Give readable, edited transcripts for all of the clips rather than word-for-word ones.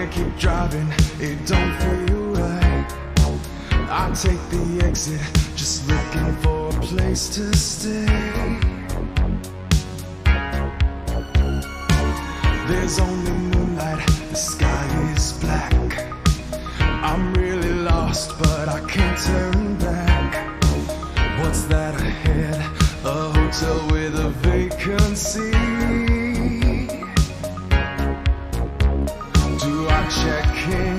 can't keep driving, it don't feel right. I take the exit, just looking for a place to stay. There's only moonlight, the sky is black. I'm really lost, but I can't turn back. What's that ahead? A hotel with a vacancy. Do I check in?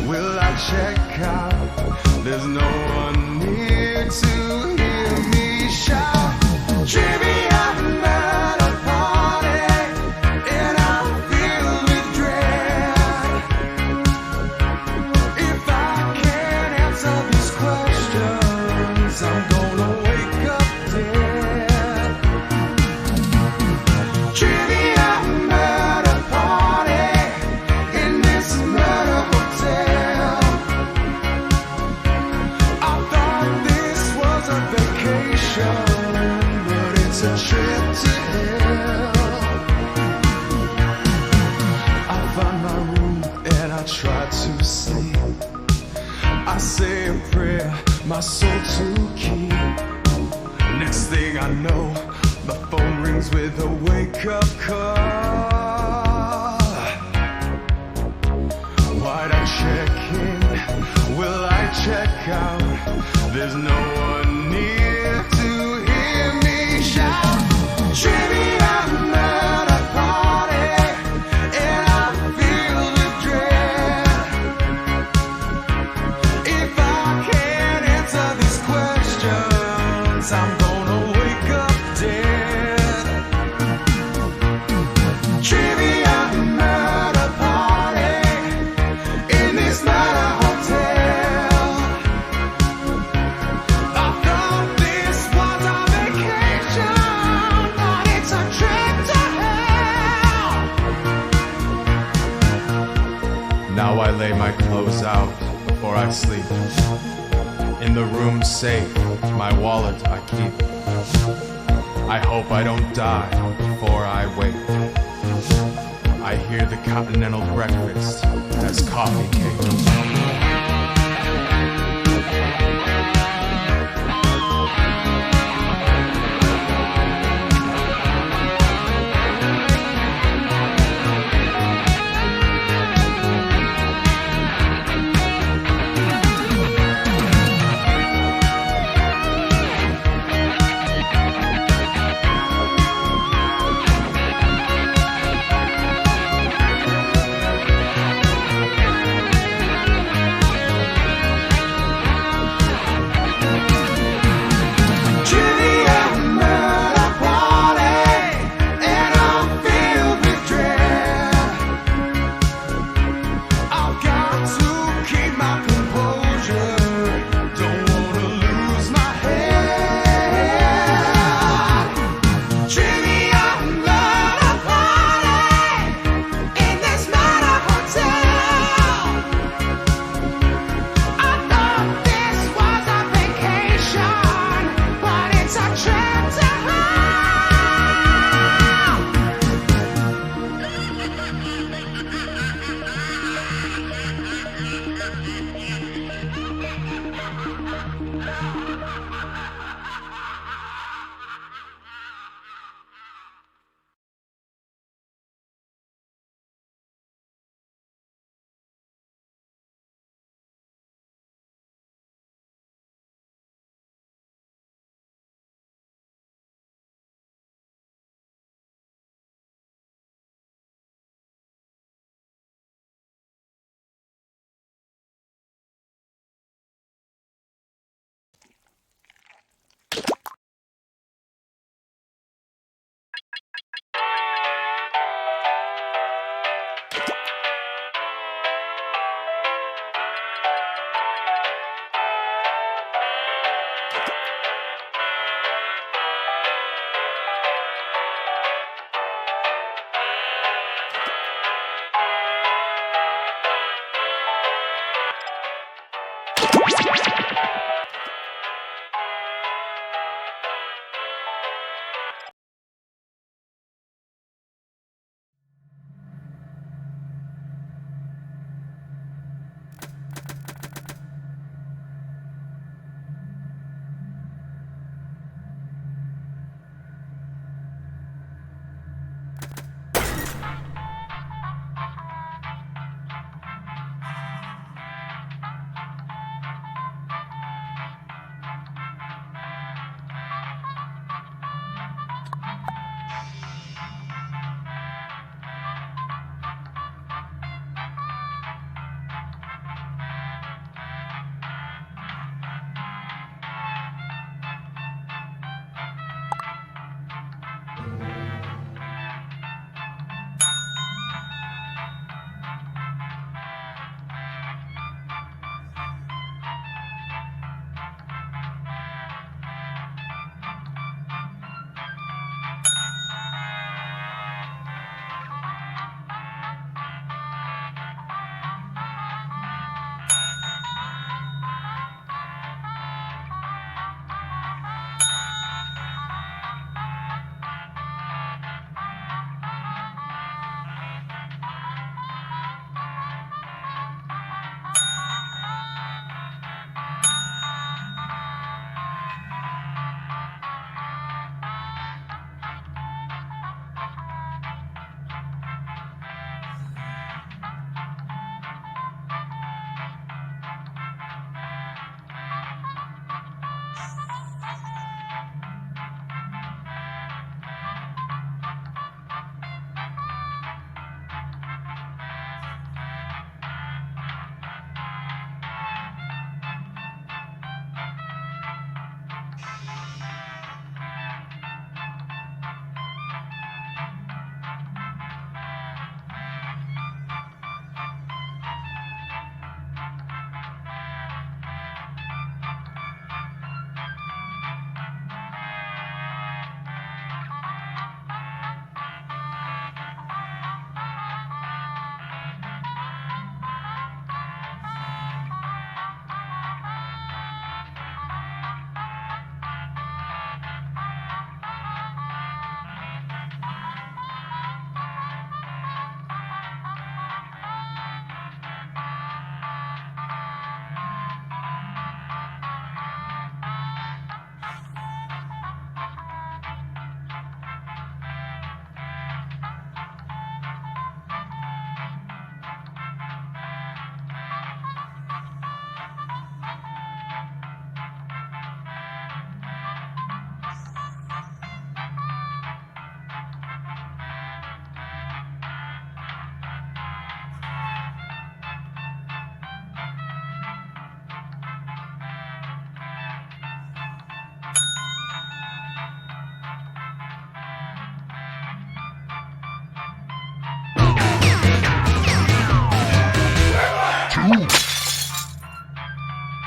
Will I check out? There's no one near to hear me shout. Trivia at a party, and I feel the dread. If I can't answer these questions, I'm gonna wake up dead. Trivia at a party in this murder hotel. I thought this was a vacation, but it's a trip to hell. I find my room and I try to sleep. I say a prayer, my soul to keep. Next thing I know, my phone rings with a wake-up call. Why'd I check in? Will I check out? There's no one near to hear me shout. Trivia at a party, and I feel the dread. If I can't answer these questions, I'm gonna wake up dead. Trivia at a party in this murder hotel. I thought this was a vacation, but it's a trip to hell. Now I lay my clothes out before I sleep. In the room safe, my wallet I keep. I hope I don't die before I wake. I hear the continental breakfast as coffee cake.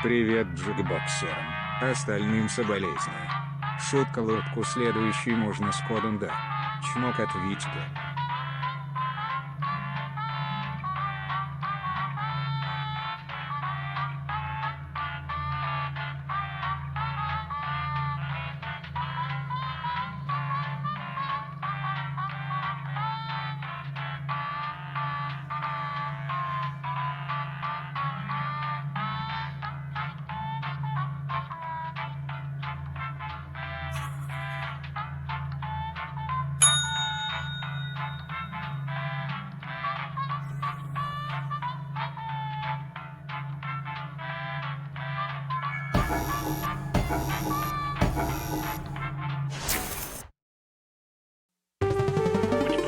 Привет джекбоксерам, остальным соболезную. Шутка-лутку следующий можно с кодом да. Чмок от Витька.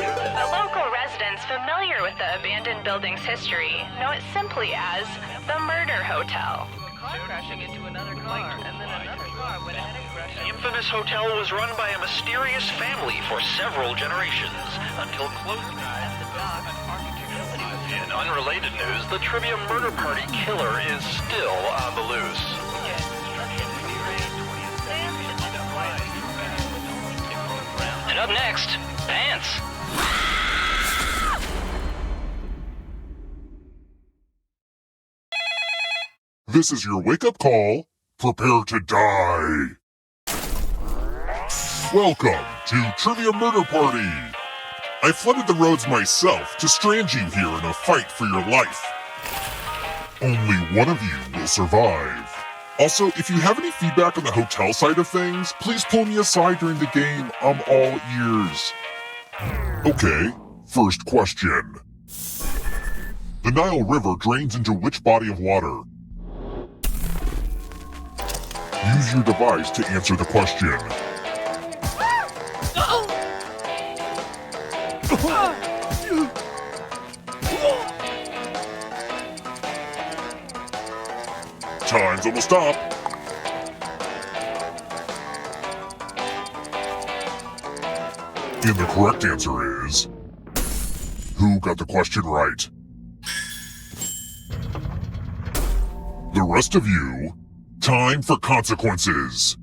The local residents familiar with the abandoned building's history know it simply as the Murder Hotel. Crashing into another car, and then another car went ahead and crashed. The infamous hotel was run by a mysterious family for several generations until close. In unrelated news, the trivia murder party killer is still on the loose. And up next, pants. This is your wake-up call. Prepare to die. Welcome to Trivia Murder Party. I flooded the roads myself to strand you here in a fight for your life. Only one of you will survive. Also, if you have any feedback on the hotel side of things, please pull me aside during the game. I'm all ears. Okay, first question. The Nile River drains into which body of water? Use your device to answer the question. Time's almost up. And the correct answer is... Who got the question right? The rest of you... Time for consequences.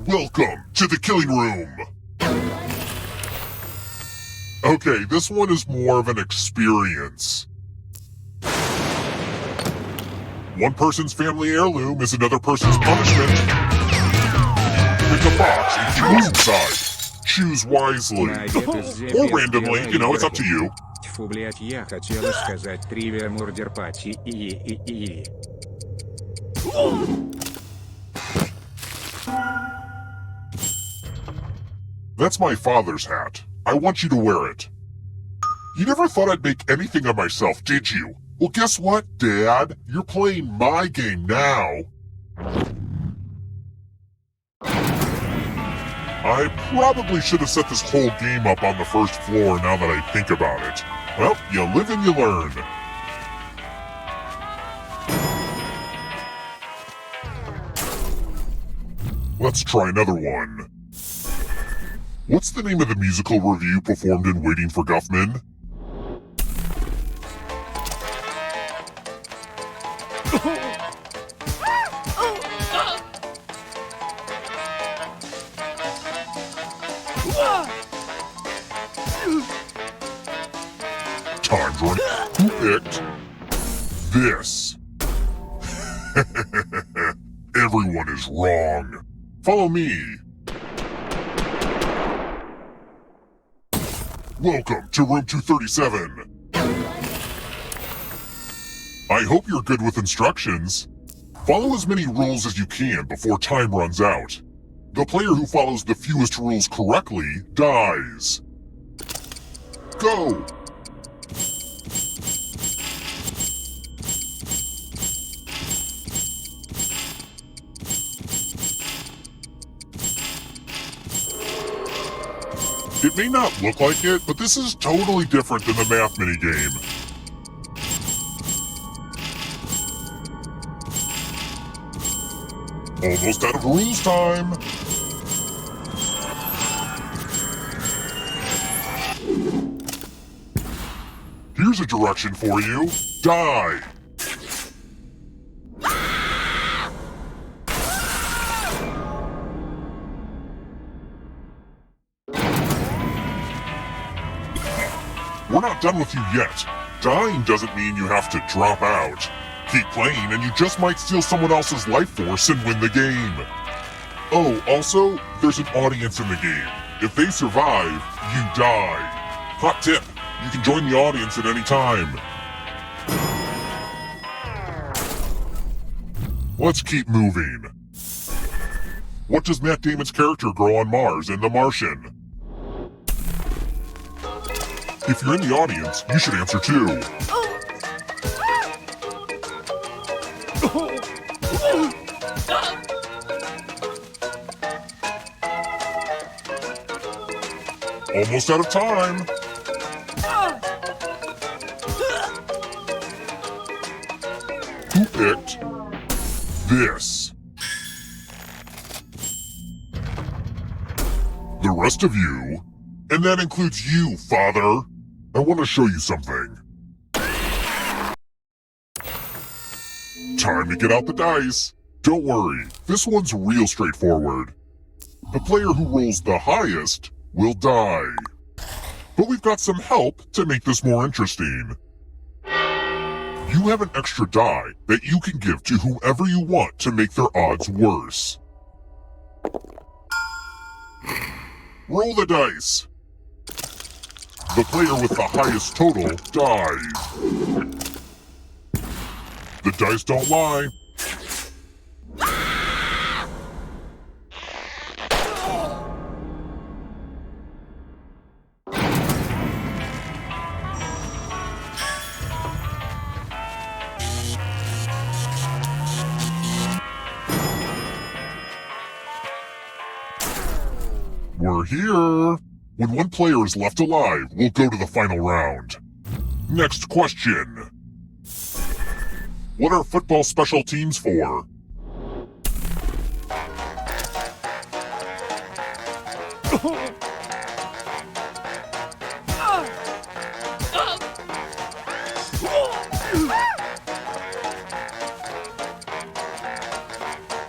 Welcome to the killing room. Okay, this one is more of an experience. One person's family heirloom is another person's punishment. Pick a box and choose inside. Choose wisely. Or randomly, it's up to you. Тьфу, блять, я хотела сказать тривия мурдер пати и. That's my father's hat. I want you to wear it. You never thought I'd make anything of myself, did you? Well, guess what, Dad? You're playing my game now. I probably should have set this whole game up on the first floor now that I think about it. Well, you live and you learn. Let's try another one. What's the name of the musical review performed in Waiting for Guffman? Time's running. Who picked this? Everyone is wrong. Follow me. Welcome to room 237. I hope you're good with instructions. Follow as many rules as you can before time runs out. The player who follows the fewest rules correctly dies. Go! It may not look like it, but this is totally different than the math minigame. Almost out of rules time. Here's a direction for you. Die! We're not done with you yet. Dying doesn't mean you have to drop out. Keep playing and you just might steal someone else's life force and win the game. Oh, also, there's an audience in the game. If they survive, you die. Hot tip, you can join the audience at any time. Let's keep moving. What does Matt Damon's character grow on Mars in The Martian? If you're in the audience, you should answer too. Almost out of time. Who picked this? The rest of you, and that includes you, Father. I want to show you something. Time to get out the dice. Don't worry, this one's real straightforward. The player who rolls the highest will die. But we've got some help to make this more interesting. You have an extra die that you can give to whoever you want to make their odds worse. Roll the dice. The player with the highest total dies. The dice don't lie. We're here. When one player is left alive, we'll go to the final round. Next question. What are football special teams for?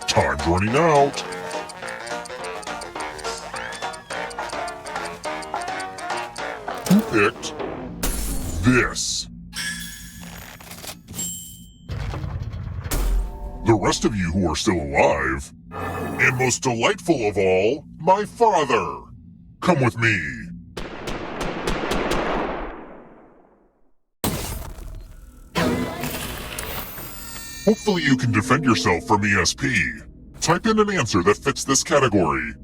Time's running out. Who picked this? The rest of you who are still alive, and most delightful of all, my father. Come with me. Hopefully you can defend yourself from ESP. Type in an answer that fits this category.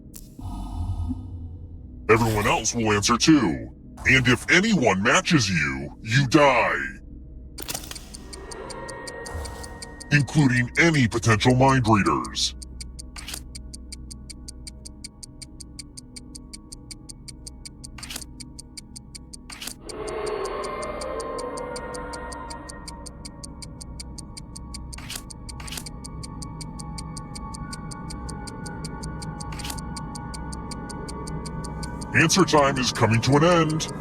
Everyone else will answer too. And if anyone matches you, you die. Including any potential mind readers. Answer time is coming to an end.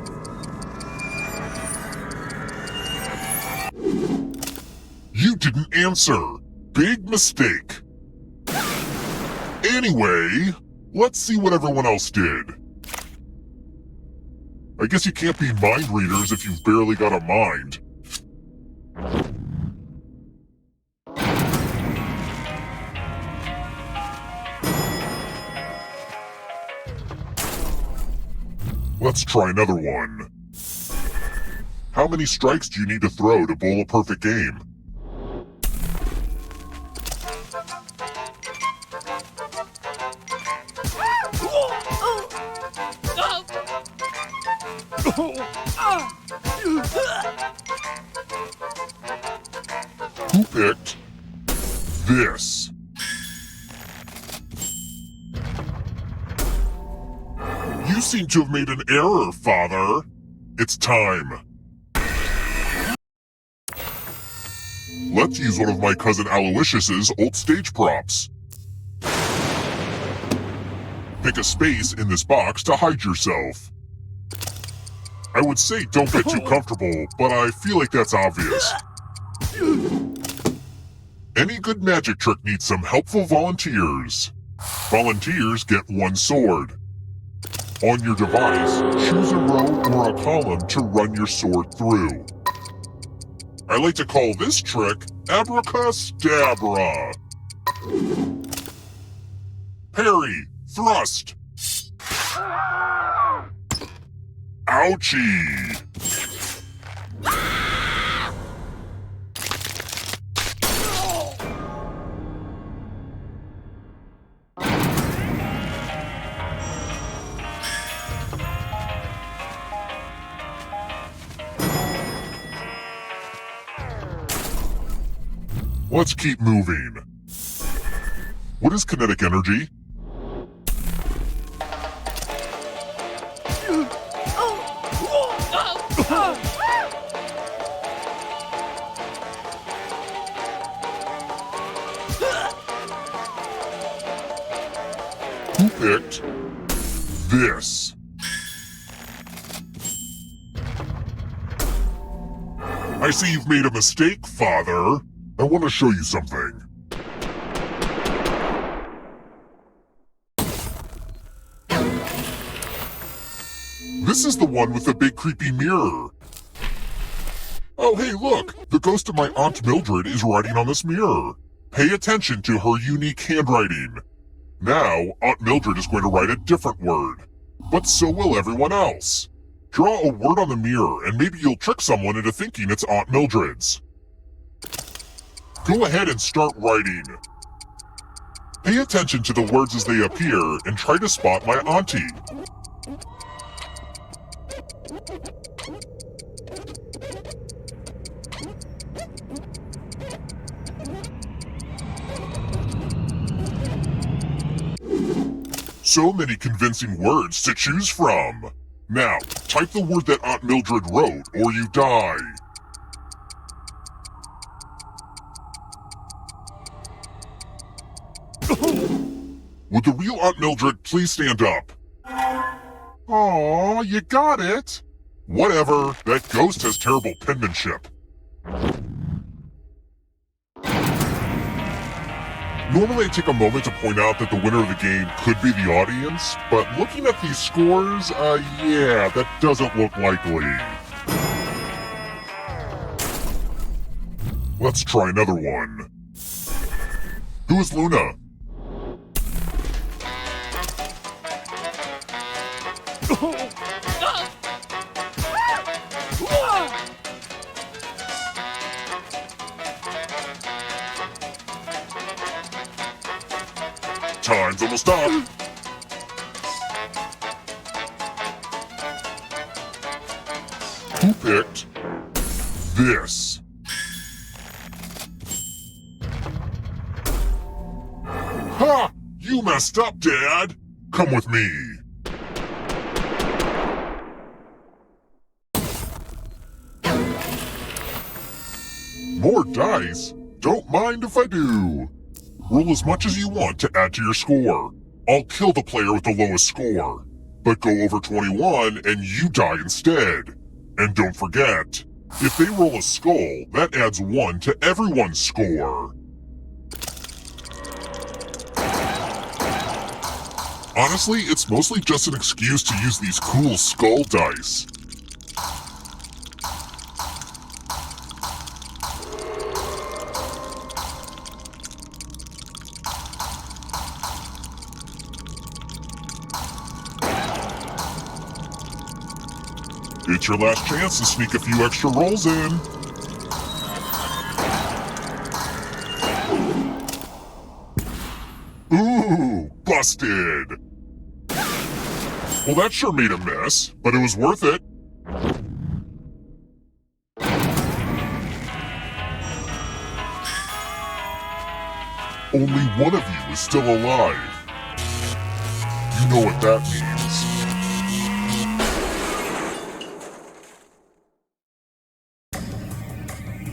You didn't answer. Big mistake. Anyway, let's see what everyone else did. I guess you can't be mind readers if you've barely got a mind. Let's try another one. How many strikes do you need to throw to bowl a perfect game? Who picked this? You seem to have made an error, Father. It's time. Let's use one of my cousin Aloysius's old stage props. Pick a space in this box to hide yourself. I would say don't get too comfortable, but I feel like that's obvious. Any good magic trick needs some helpful volunteers. Volunteers get one sword. On your device, choose a row or a column to run your sword through. I like to call this trick Abracadabra. Parry, thrust. Ouchie. Let's keep moving. What is kinetic energy? Who picked this? I see you've made a mistake, Father. I want to show you something. This is the one with the big creepy mirror. Oh, hey, look! The ghost of my Aunt Mildred is writing on this mirror. Pay attention to her unique handwriting. Now, Aunt Mildred is going to write a different word. But so will everyone else. Draw a word on the mirror, and maybe you'll trick someone into thinking it's Aunt Mildred's. Go ahead and start writing. Pay attention to the words as they appear and try to spot my auntie. So many convincing words to choose from. Now, type the word that Aunt Mildred wrote or you die. Would the real Aunt Mildred please stand up? Aw, you got it! Whatever, that ghost has terrible penmanship. Normally I take a moment to point out that the winner of the game could be the audience, but looking at these scores, yeah, that doesn't look likely. Let's try another one. Who is Luna? Time's almost up. Who picked this? Ha! You messed up, Dad! Come with me. More dice? Don't mind if I do. Roll as much as you want to add to your score. I'll kill the player with the lowest score. But go over 21 and you die instead. And don't forget, if they roll a skull, that adds 1 to everyone's score. Honestly, it's mostly just an excuse to use these cool skull dice. It's your last chance to sneak a few extra rolls in. Ooh, busted! Well, that sure made a mess, but it was worth it. Only one of you is still alive. You know what that means.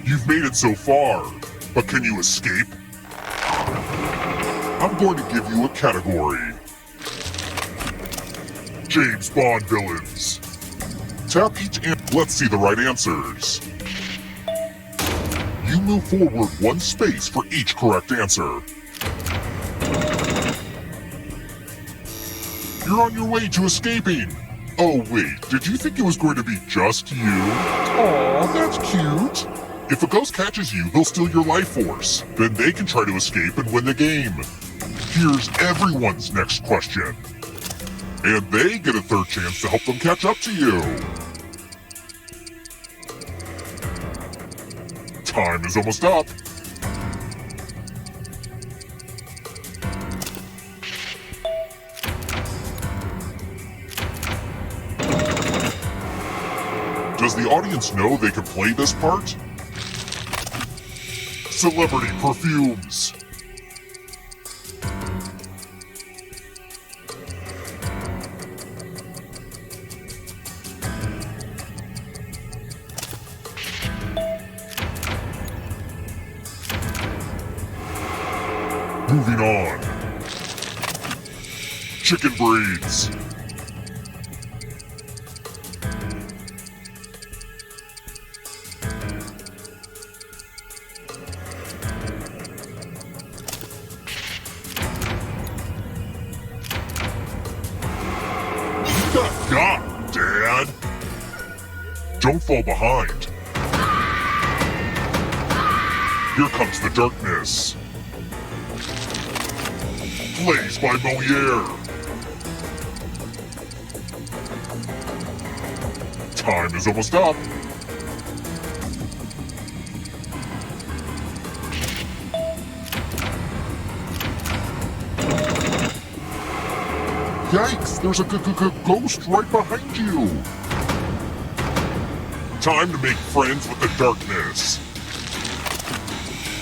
You've made it so far, but can you escape? I'm going to give you a category. James Bond villains. Tap each and let's see the right answers. You move forward one space for each correct answer. You're on your way to escaping. Oh wait, did you think it was going to be just you? Aw, that's cute. If a ghost catches you, they'll steal your life force. Then they can try to escape and win the game. Here's everyone's next question. And they get a third chance to help them catch up to you. Time is almost up. Does the audience know they can play this part? Celebrity perfumes. Moving on. Chicken breeds. God, Dad! Don't fall behind. Here comes the darkness. Plays by Moliere. Time is almost up. Yikes, there's a ghost right behind you. Time to make friends with the darkness.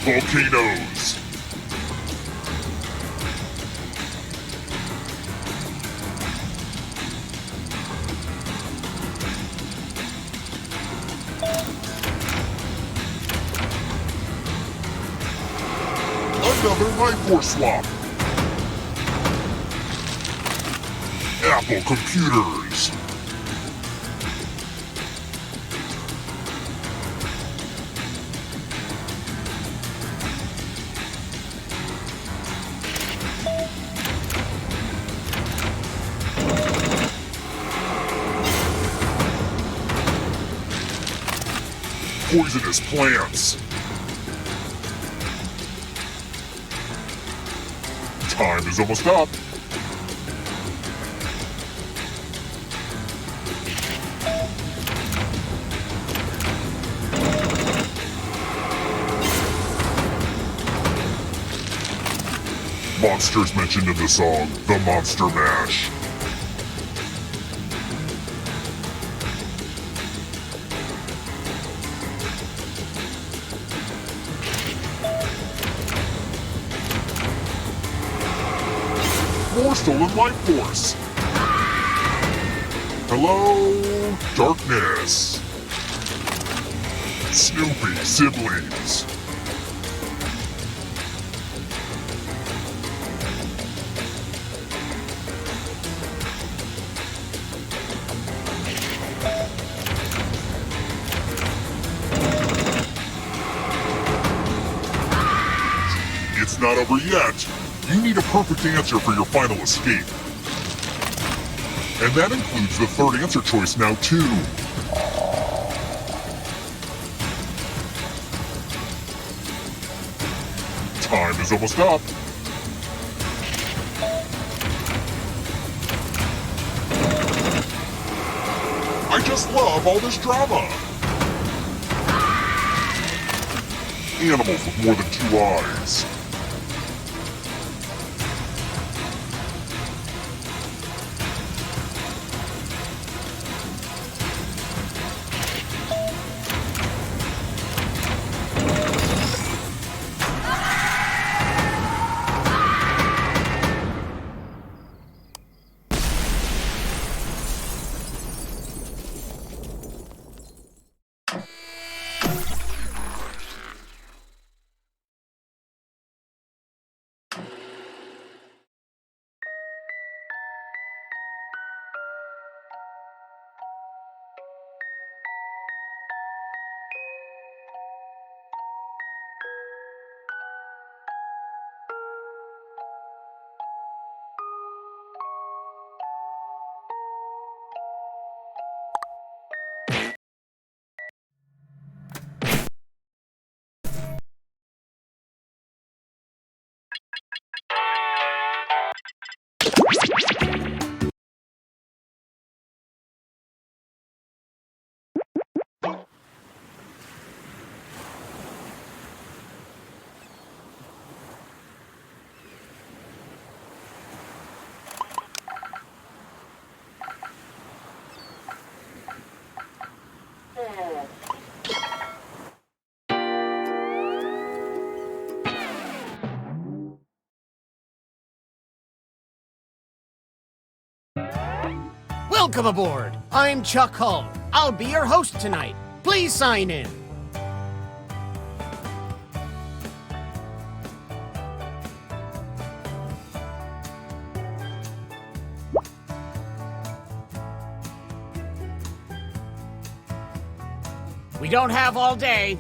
Volcanoes. Another life force swap. Apple computers. Poisonous plants. Time is almost up. Monsters mentioned in the song, The Monster Mash. More stolen life force. Hello, darkness. Snoopy siblings. It's not over yet. You need a perfect answer for your final escape. And that includes the third answer choice now, too. Time is almost up. I just love all this drama. Animals with more than 2 eyes. Welcome aboard. I'm Chuck Hull. I'll be your host tonight. Please sign in. We don't have all day.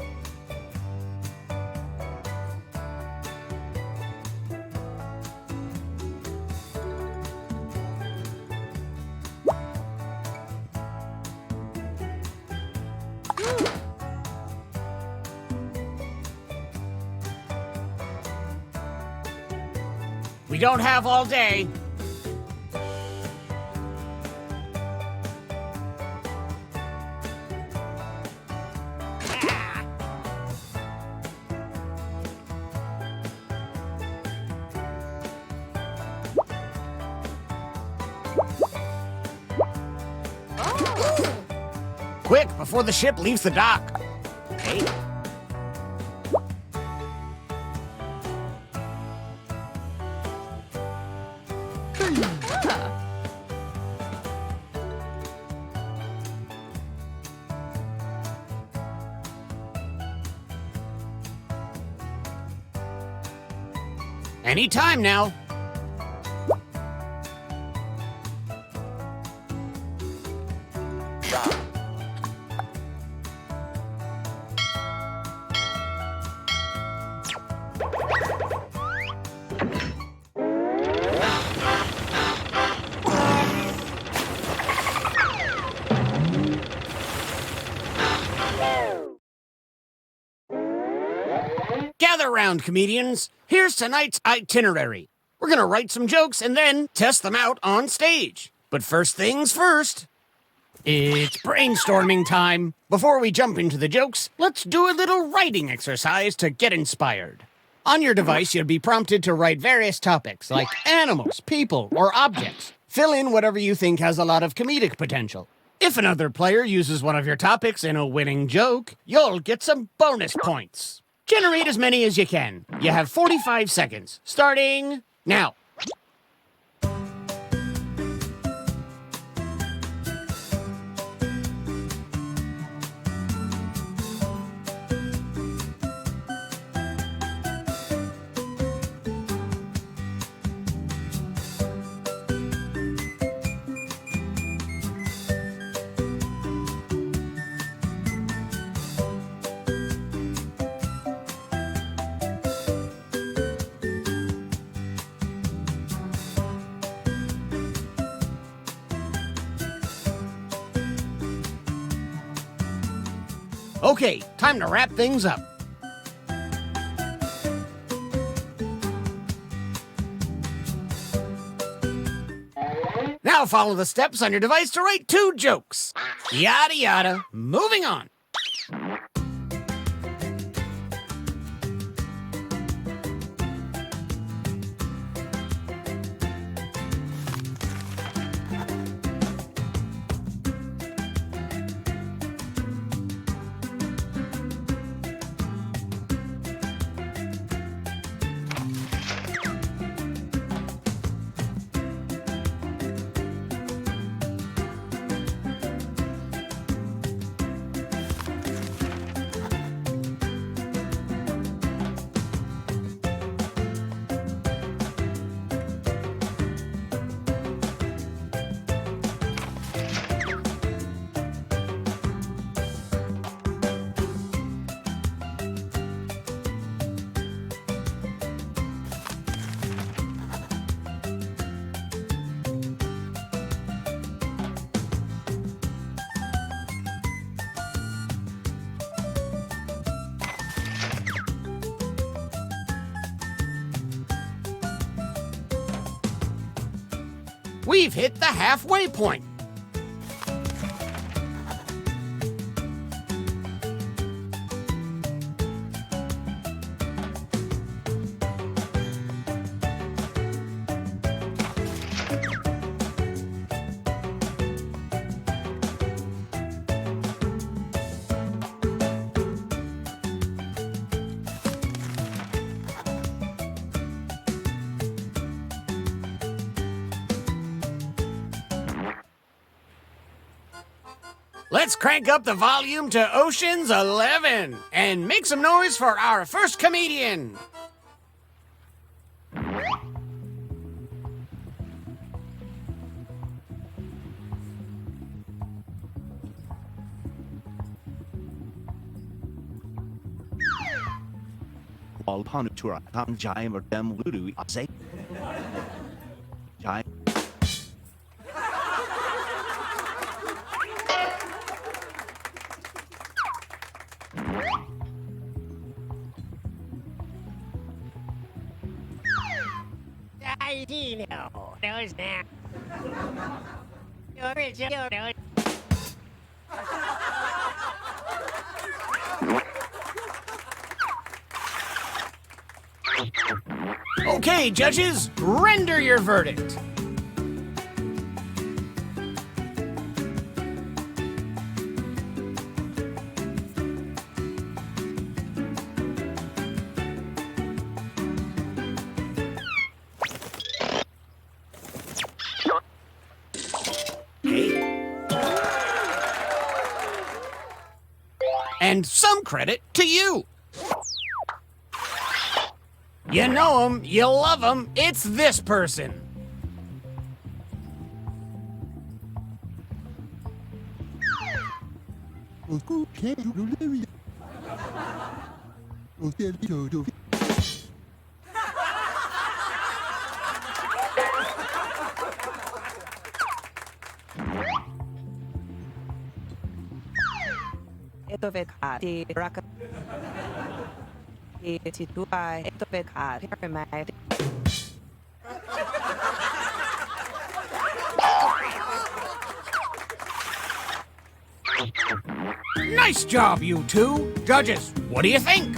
We don't have all day. Quick, before the ship leaves the dock. Hey. Anytime now. Gather round, comedians. Here's tonight's itinerary. We're gonna write some jokes and then test them out on stage. But first things first, it's brainstorming time. Before we jump into the jokes, let's do a little writing exercise to get inspired. On your device, you'll be prompted to write various topics like animals, people, or objects. Fill in whatever you think has a lot of comedic potential. If another player uses one of your topics in a winning joke, you'll get some bonus points. Generate as many as you can. You have 45 seconds, starting now. Okay, time to wrap things up. Now follow the steps on your device to write 2 jokes. Yada yada. Moving on. We've hit the halfway point. Let's crank up the volume to Ocean's 11 and make some noise for our first comedian. Walpanutura tam jaim or dem ludu say jaim. I do know those now. Original. Okay, judges, render your verdict. And some credit to you. You know him, you love him, it's this person. Eto vekati raka. Iti tuai eto vekati pyramid. Nice job, you two. Judges, what do you think?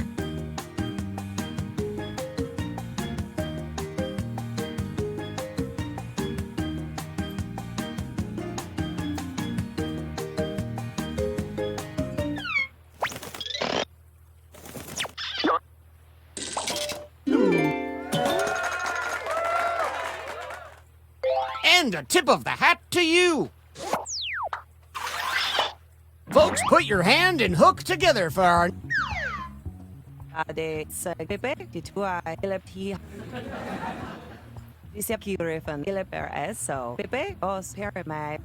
And a tip of the hat to you. Folks, put your hand and hook together for our... Ade sagbe tuai elepti. Disapki griffin eleper so bebe os pyramid.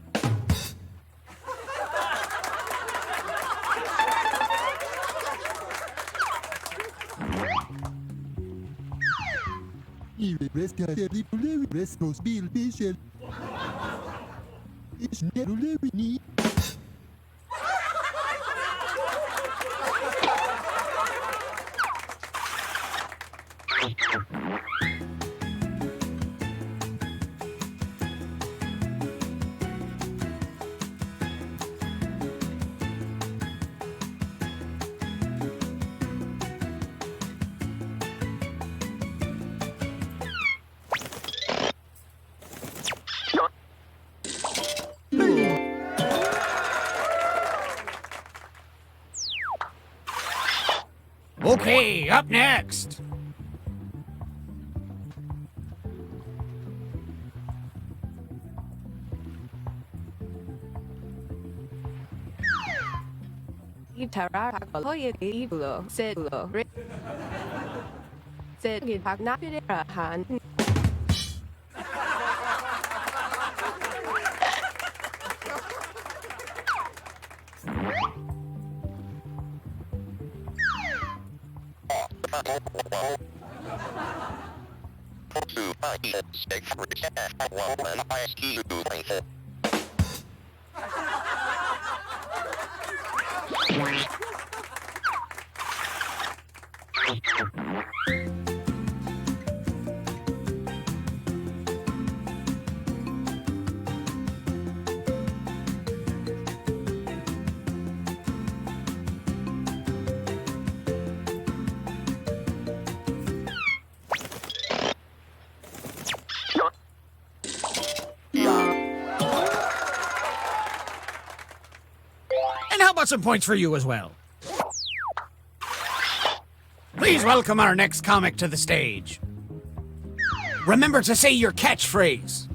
Okay, up next. Itara koye ibulo sedulo. Sed pagnapidera han. And how about some points for you as well? Please welcome our next comic to the stage. Remember to say your catchphrase.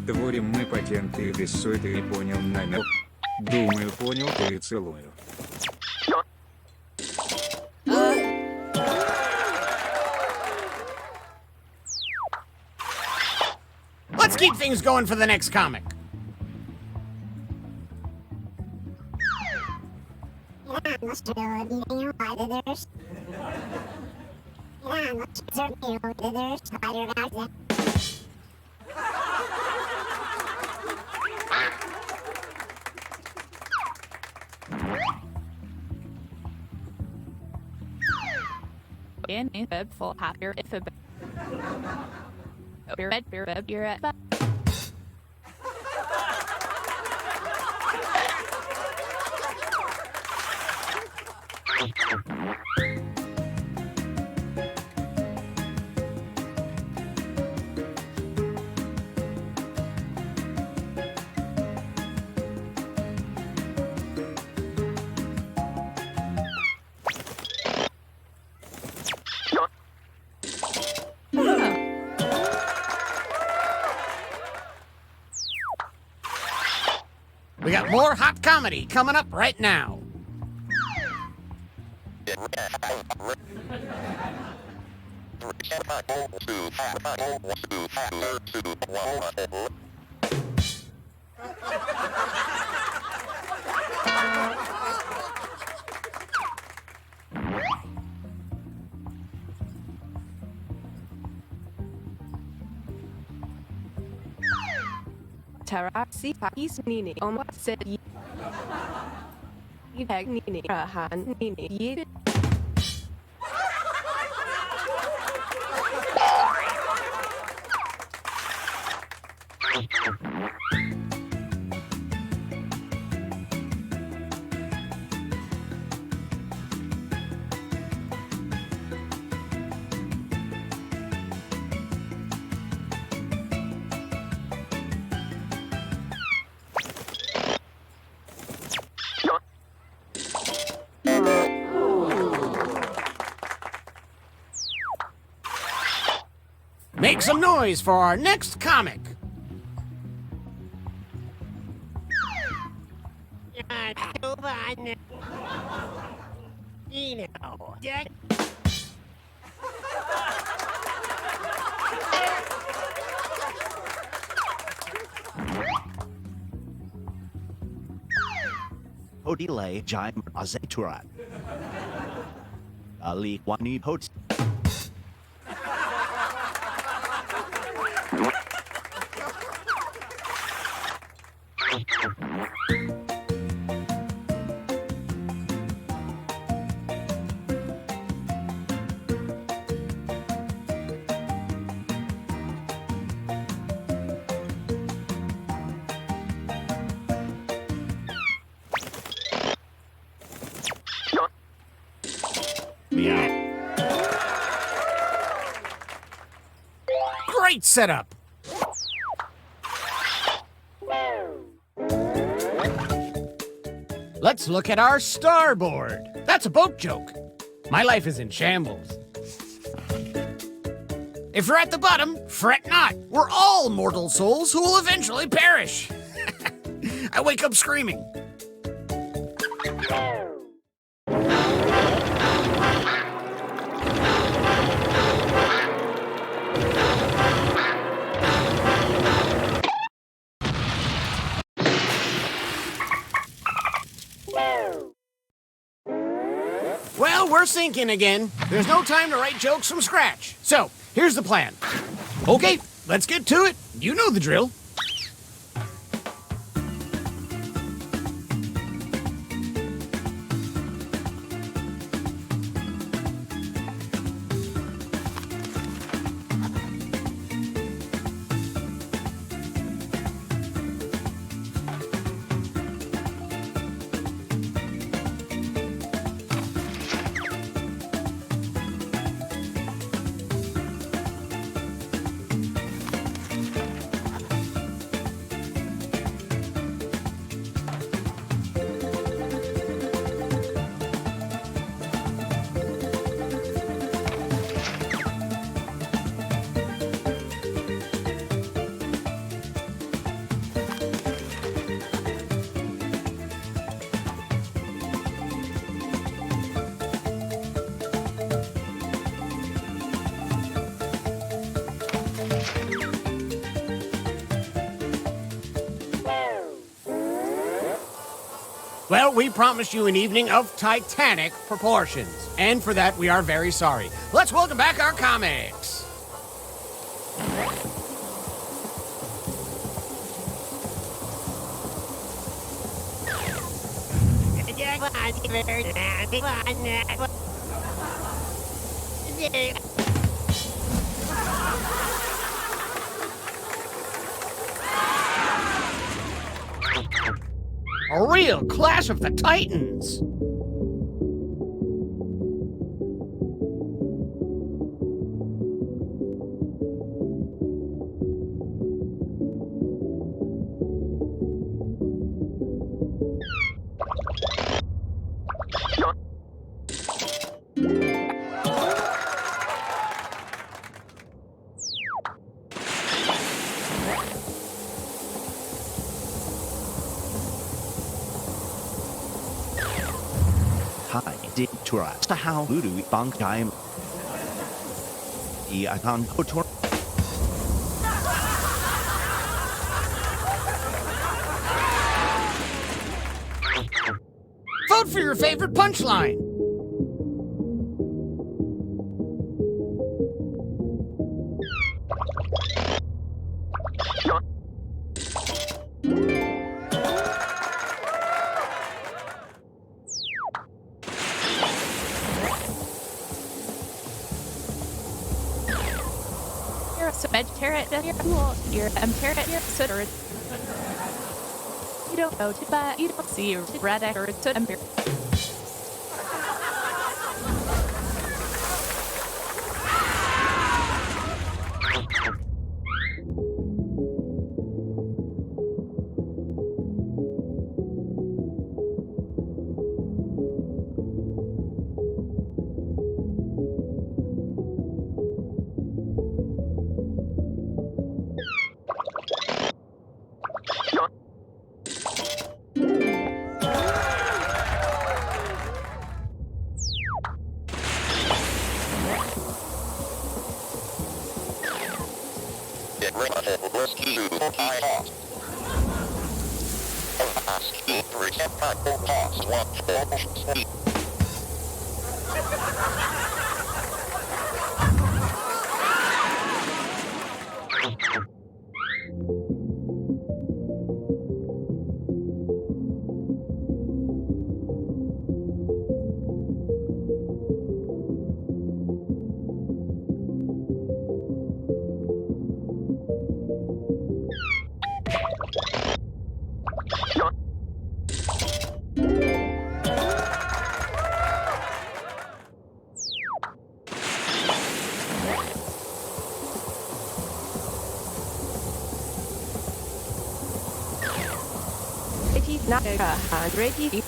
Творим мы патенты и без суеты, и понял намек. Думаю, понял, ты и целую. Let's keep things going for the next comic. In a bed full happier if a bed you're at. We got more hot comedy coming up right now. Taraksi pakis nini oma said Yag nini rahan nini yid. Make some noise for our next comic. Odile Jaim Azeturat. Ali Wani Hots. Great setup. Let's look at our starboard. That's a boat joke. My life is in shambles. If you're at the bottom, fret not. We're all mortal souls who will eventually perish. I wake up screaming. Well, we're sinking again. There's no time to write jokes from scratch. So, here's the plan. Okay, let's get to it. You know the drill. Well, we promised you an evening of titanic proportions, and for that we are very sorry. Let's welcome back our comics. A real Clash of the Titans. Hi, did Tura. How Ludu Bang Time. The Icon Kotor. Vote for your favorite punchline. You don't go to buy, you don't see your bread or to ready.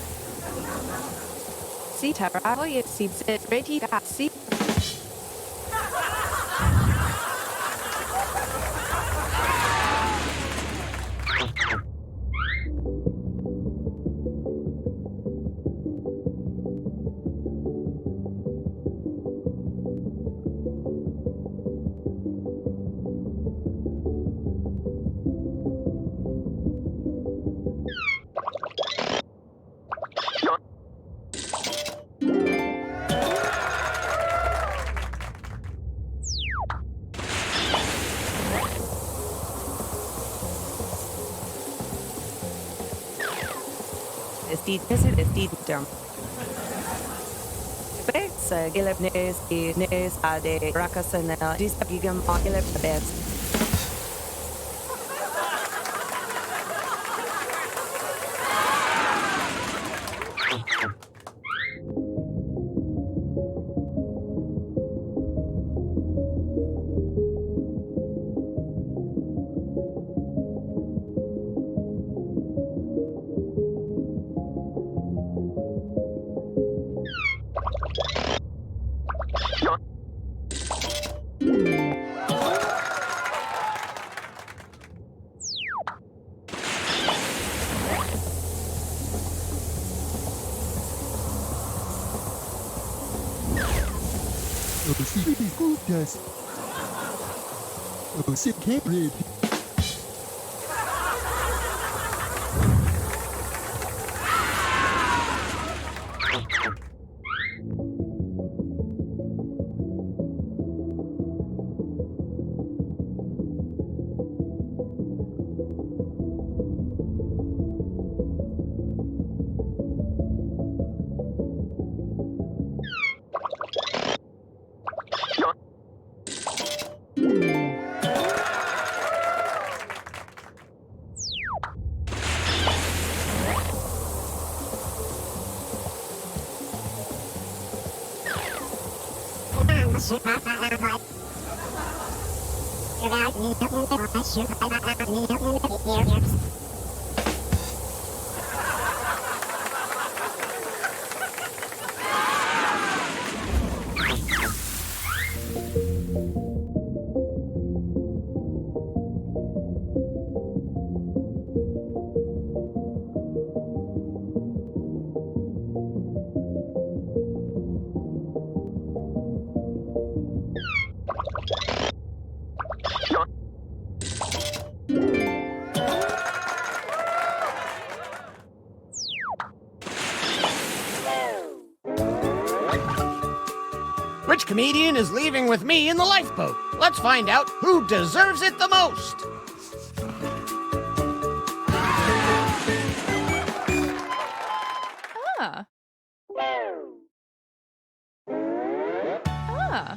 See Tara, you see it ready. See. Dump. Gilip news ade rakasana disagigam gilip beds. Which comedian is leaving with me in the lifeboat? Let's find out who deserves it the most. Ah. Ah.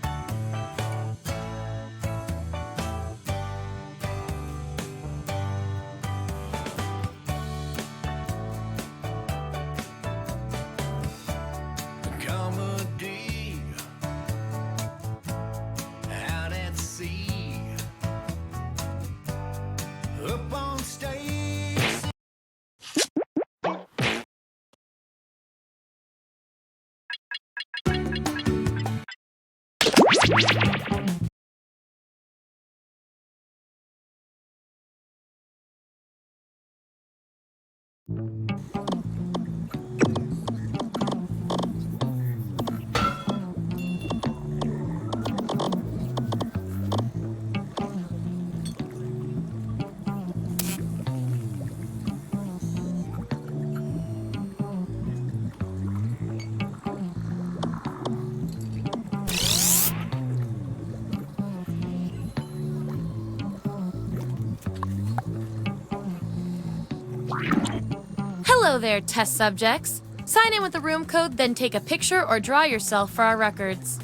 Comedy out at sea, up on stage. Hello there, test subjects. Sign in with the room code, then take a picture or draw yourself for our records.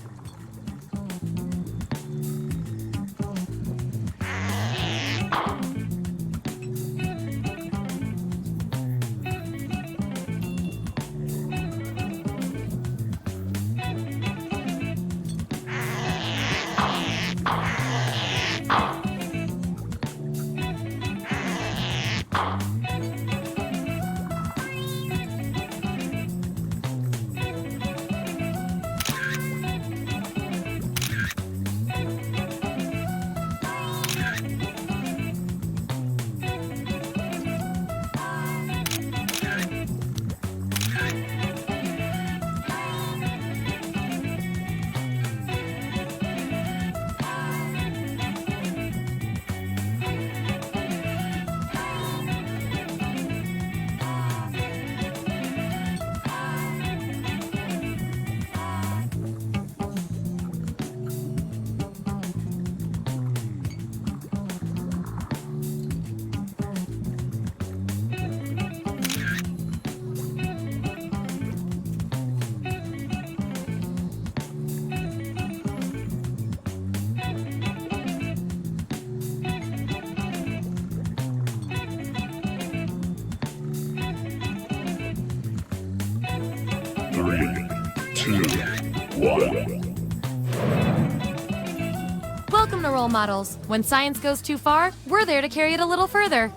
Welcome to Role Models. When science goes too far, we're there to carry it a little further.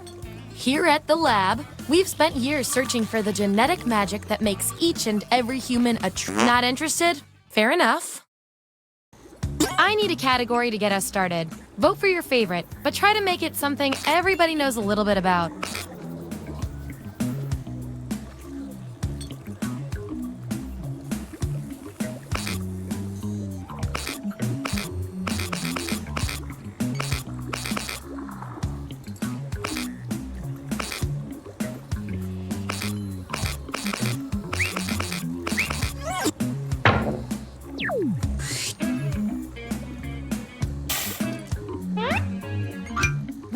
Here at the lab, we've spent years searching for the genetic magic that makes each and every human a Not interested? Fair enough. I need a category to get us started. Vote for your favorite, but try to make it something everybody knows a little bit about.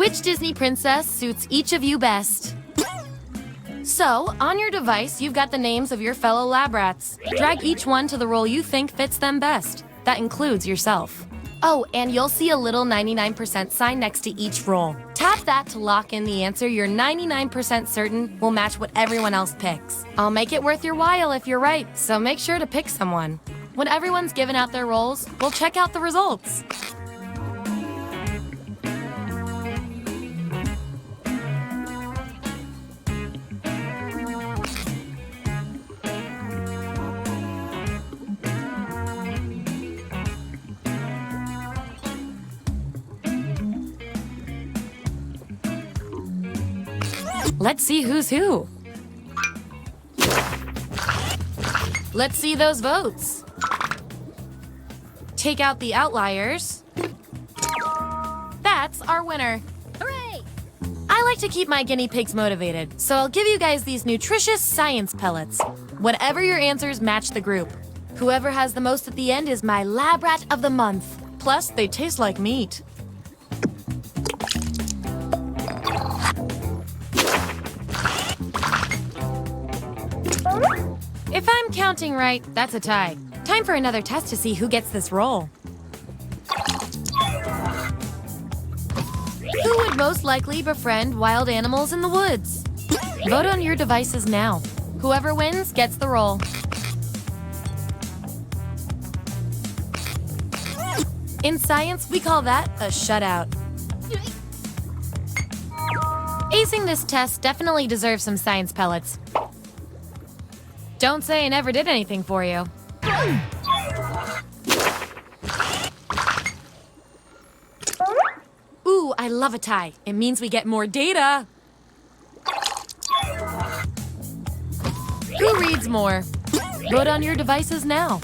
Which Disney princess suits each of you best? So, on your device, you've got the names of your fellow lab rats. Drag each one to the role you think fits them best. That includes yourself. Oh, and you'll see a little 99% sign next to each role. Tap that to lock in the answer you're 99% certain will match what everyone else picks. I'll make it worth your while if you're right, so make sure to pick someone. When everyone's given out their roles, we'll check out the results. Let's see who's who. Let's see those votes. Take out the outliers. That's our winner. Hooray! I like to keep my guinea pigs motivated, so I'll give you guys these nutritious science pellets. Whatever your answers, match the group. Whoever has the most at the end is my lab rat of the month. Plus, they taste like meat. If I'm counting right, that's a tie. Time for another test to see who gets this role. Who would most likely befriend wild animals in the woods? Vote on your devices now. Whoever wins gets the role. In science, we call that a shutout. Acing this test definitely deserves some science pellets. Don't say I never did anything for you. Ooh, I love a tie. It means we get more data. Who reads more? Vote on your devices now.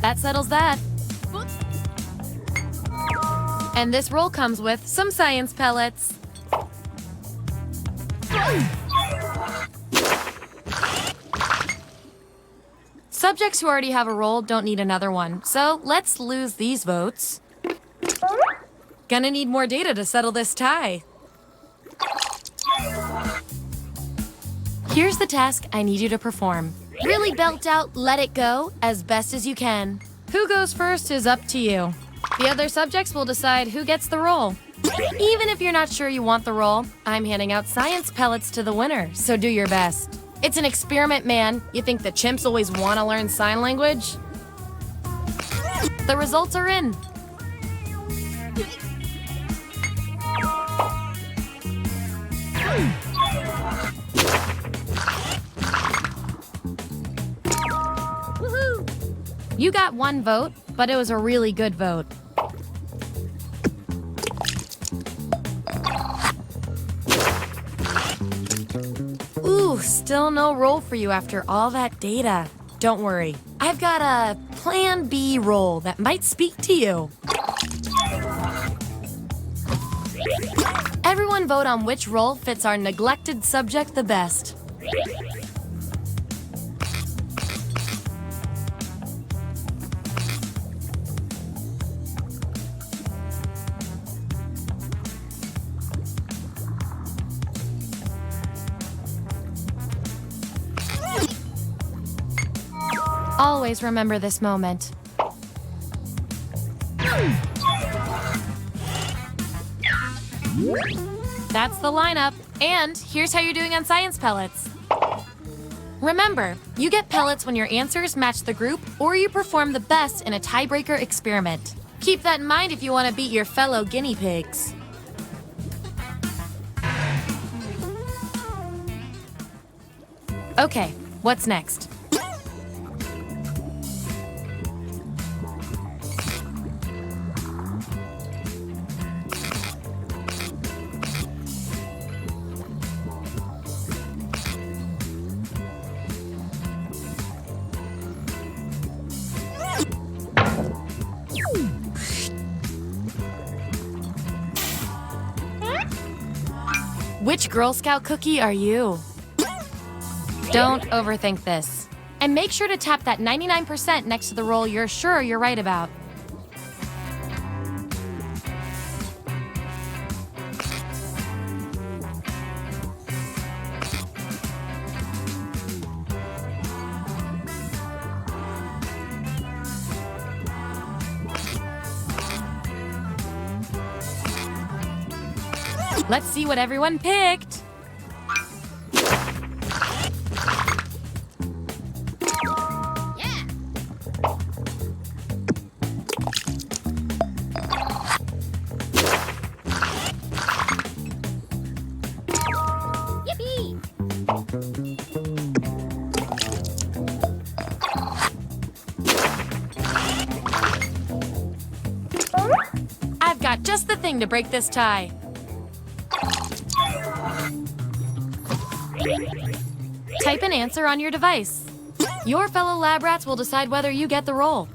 That settles that. And this roll comes with some science pellets. Subjects who already have a role don't need another one, so let's lose these votes. Gonna need more data to settle this tie. Here's the task I need you to perform. Really belt out Let It Go as best as you can. Who goes first is up to you. The other subjects will decide who gets the role. Even if you're not sure you want the role, I'm handing out science pellets to the winner, so do your best. It's an experiment, man. You think the chimps always want to learn sign language? The results are in. Woohoo! You got one vote, but it was a really good vote. Ooh, still no role for you after all that data. Don't worry, I've got a Plan B role that might speak to you. Everyone vote on which role fits our neglected subject the best. Always remember this moment. That's the lineup. And here's how you're doing on science pellets. Remember, you get pellets when your answers match the group or you perform the best in a tiebreaker experiment. Keep that in mind if you want to beat your fellow guinea pigs. Okay, what's next? Which Girl Scout cookie are you? Don't overthink this. And make sure to tap that 99% next to the roll you're sure you're right about. Let's see what everyone picked. anything to break this tie. Type an answer on your device. Your fellow lab rats will decide whether you get the role.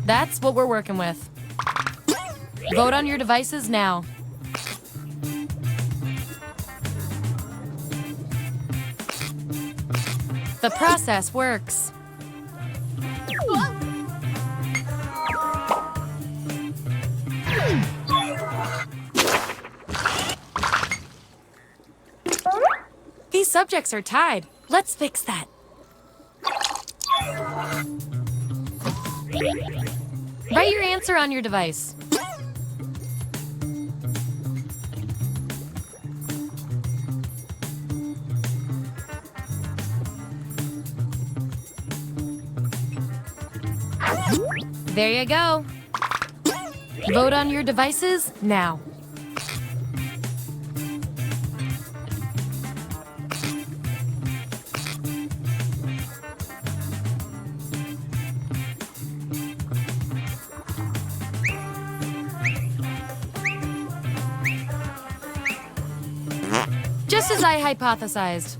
That's what we're working with. Vote on your devices now. The process works. These subjects are tied. Let's fix that. Write your answer on your device. There you go. Vote on your devices now. Just as I hypothesized.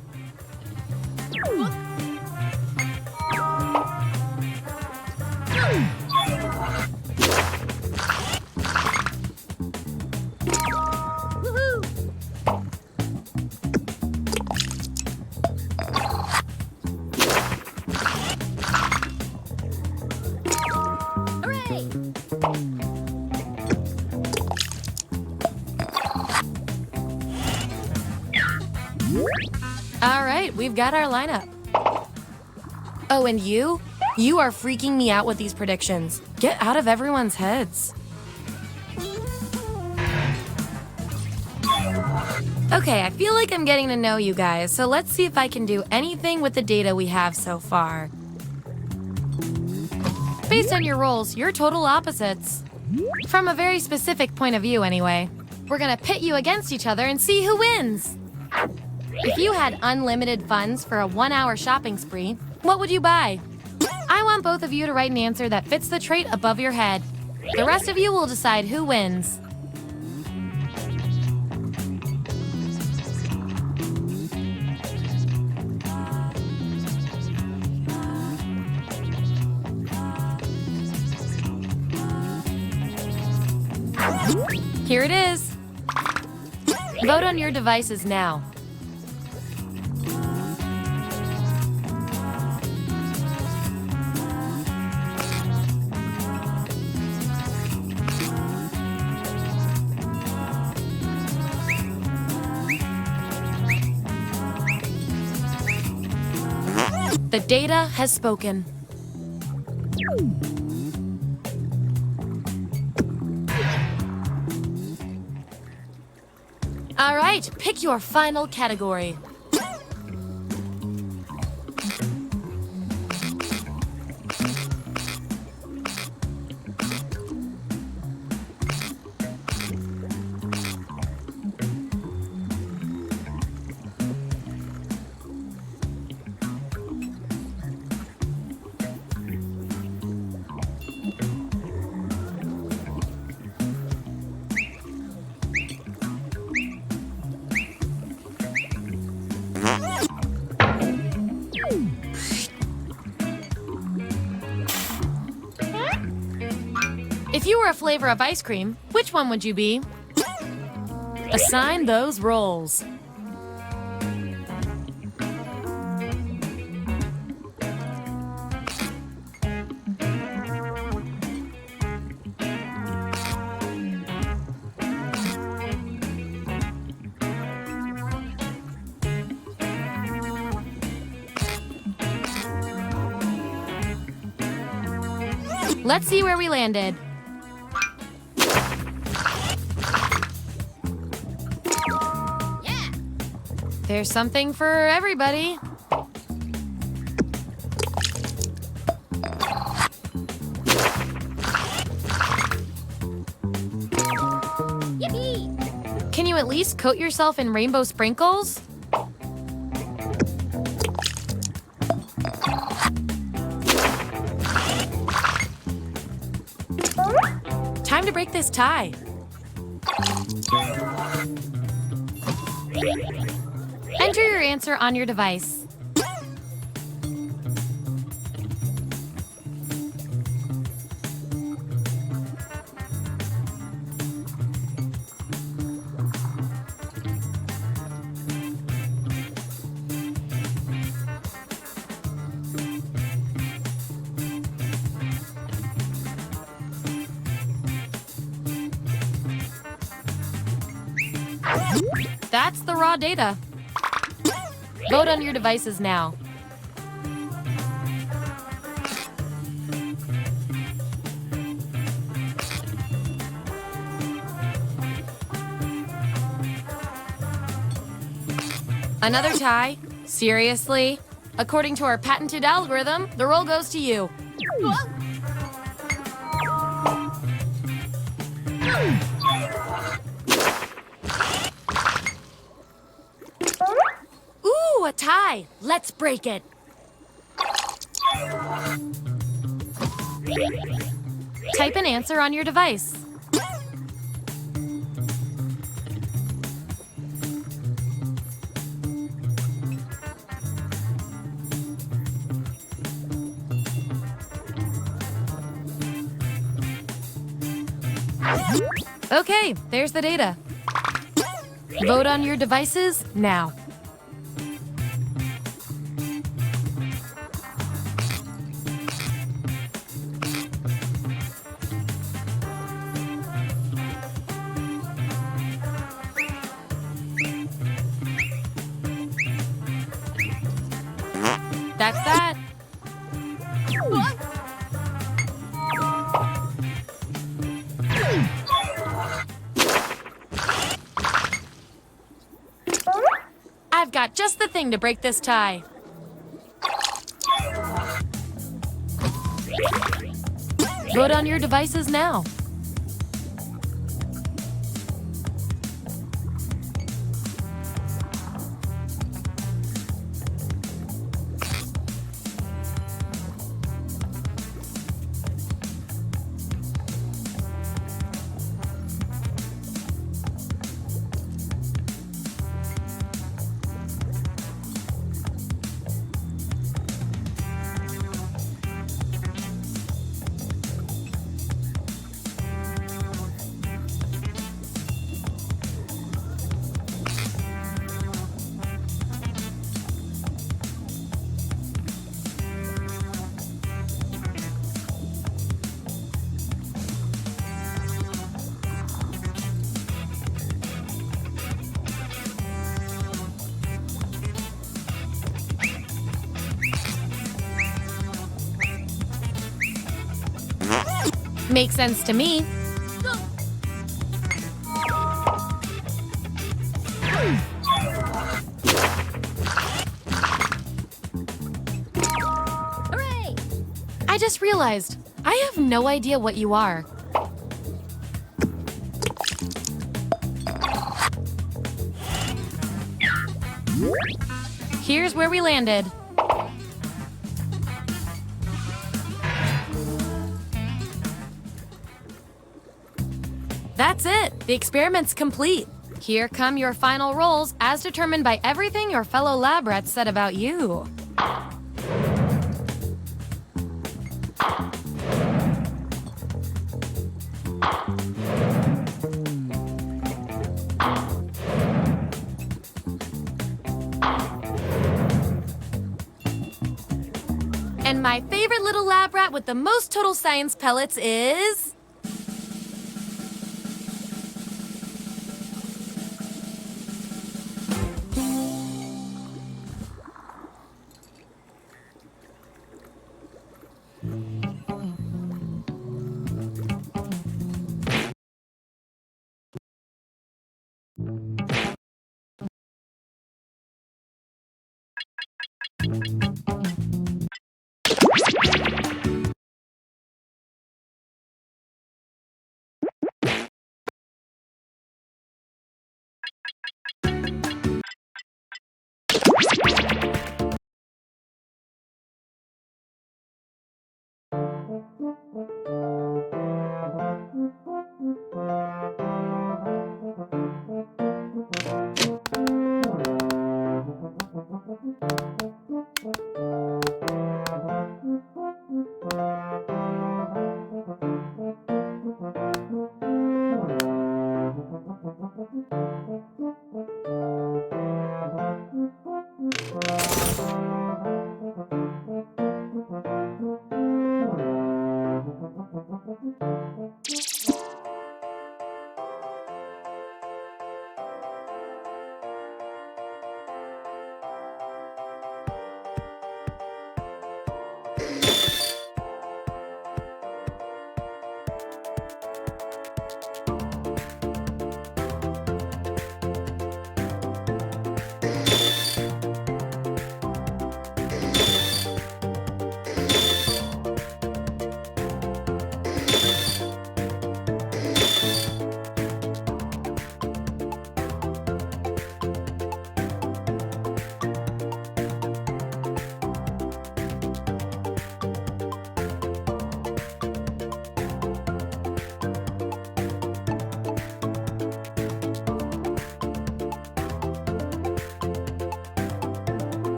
All right, we've got our lineup. Oh, and you? You are freaking me out with these predictions. Get out of everyone's heads. Okay, I feel like I'm getting to know you guys, so let's see if I can do anything with the data we have so far. Based on your roles, you're total opposites. From a very specific point of view, anyway. We're gonna pit you against each other and see who wins. If you had unlimited funds for a 1-hour shopping spree, what would you buy? I want both of you to write an answer that fits the trait above your head. The rest of you will decide who wins. Here it is. Vote on your devices now. The data has spoken. All right, pick your final category. If you were a flavor of ice cream, which one would you be? Assign those roles. Let's see where we landed. There's something for everybody. Yippee! at least coat yourself in rainbow sprinkles? Time to break this tie. Enter your answer on your device. That's the raw data. Vote on your devices now. Another tie? Seriously? According to our patented algorithm, the roll goes to you. Ooh, a tie. Let's break it. Type an answer on your device. Okay, there's the data. Vote on your devices now. That's that. I've got just the thing to break this tie. Vote on your devices now. Makes sense to me. Hooray! I just realized, I have no idea what you are. Here's where we landed. That's it. The experiment's complete. Here come your final rolls as determined by everything your fellow lab rats said about you. And my favorite little lab rat with the most total science pellets is...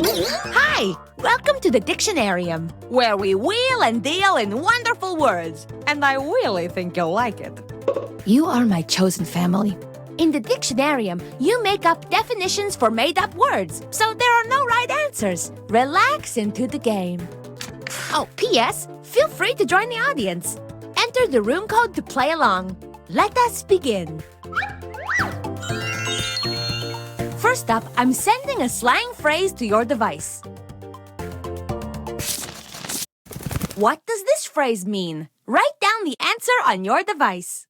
Hi! Welcome to the Dictionarium, where we wheel and deal in wonderful words. And I really think you'll like it. You are my chosen family. In the Dictionarium, you make up definitions for made-up words, so there are no right answers. Relax into the game. Oh, P.S. Feel free to join the audience. Enter the room code to play along. Let us begin. First up, I'm sending a slang phrase to your device. What does this phrase mean? Write down the answer on your device.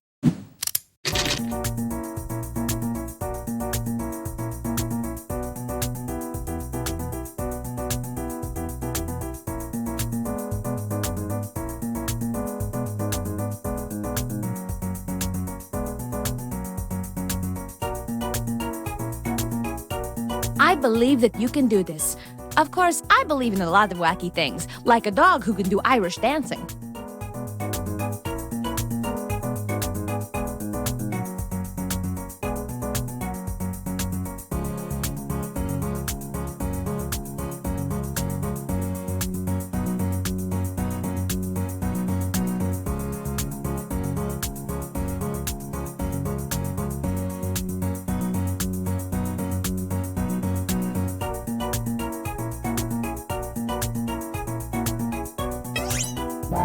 I believe that you can do this. Of course, I believe in a lot of wacky things, like a dog who can do Irish dancing.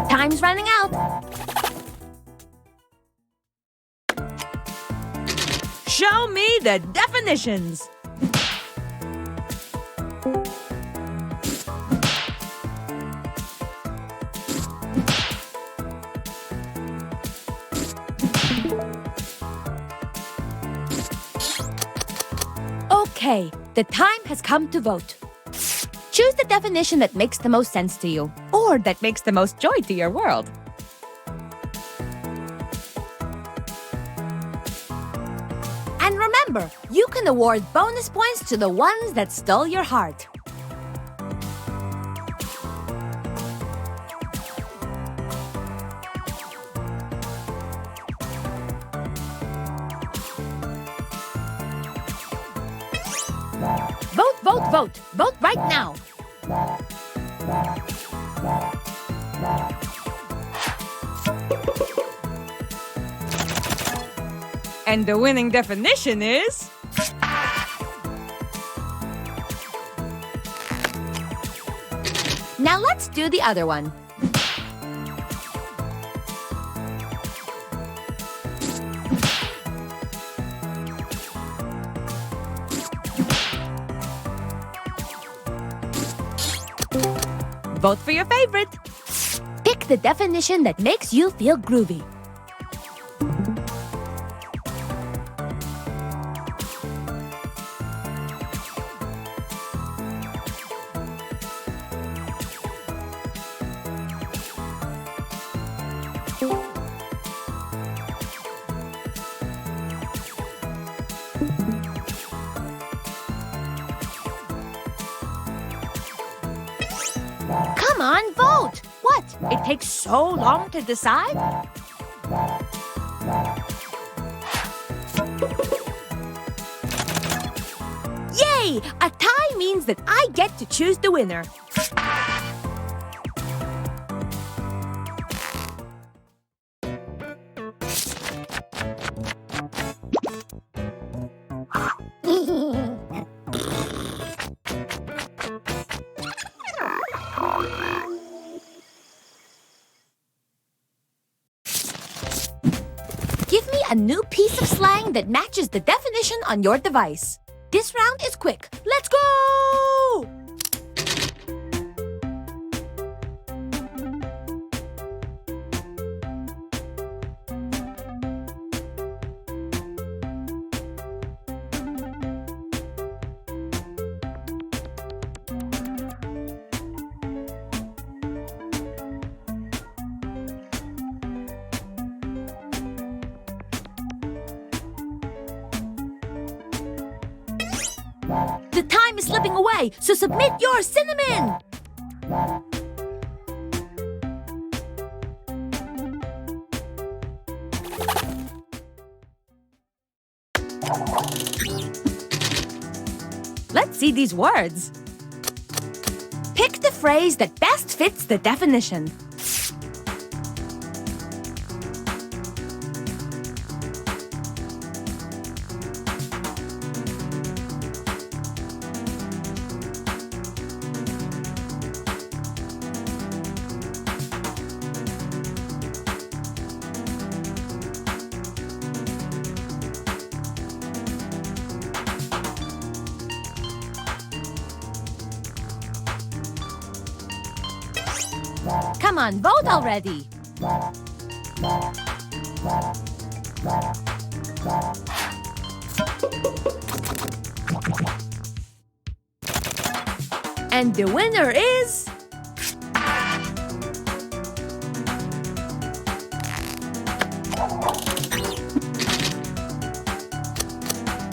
Time's running out. Show me the definitions. Okay, the time has come to vote. Choose the definition that makes the most sense to you, or that makes the most joy to your world. And remember, you can award bonus points to the ones that stole your heart. Vote, vote, vote. Vote right now. And the winning definition is... Now let's do the other one. Vote for your favorite. Pick the definition that makes you feel groovy. Come on, vote! What? It takes so long to decide? Yay! A tie means that I get to choose the winner. Give me a new piece of slang that matches the definition on your device. This round is quick. Let's go! The time is slipping away, so submit your cinnamon! Let's see these words. Pick the phrase that best fits the definition. Come on, vote already! And the winner is...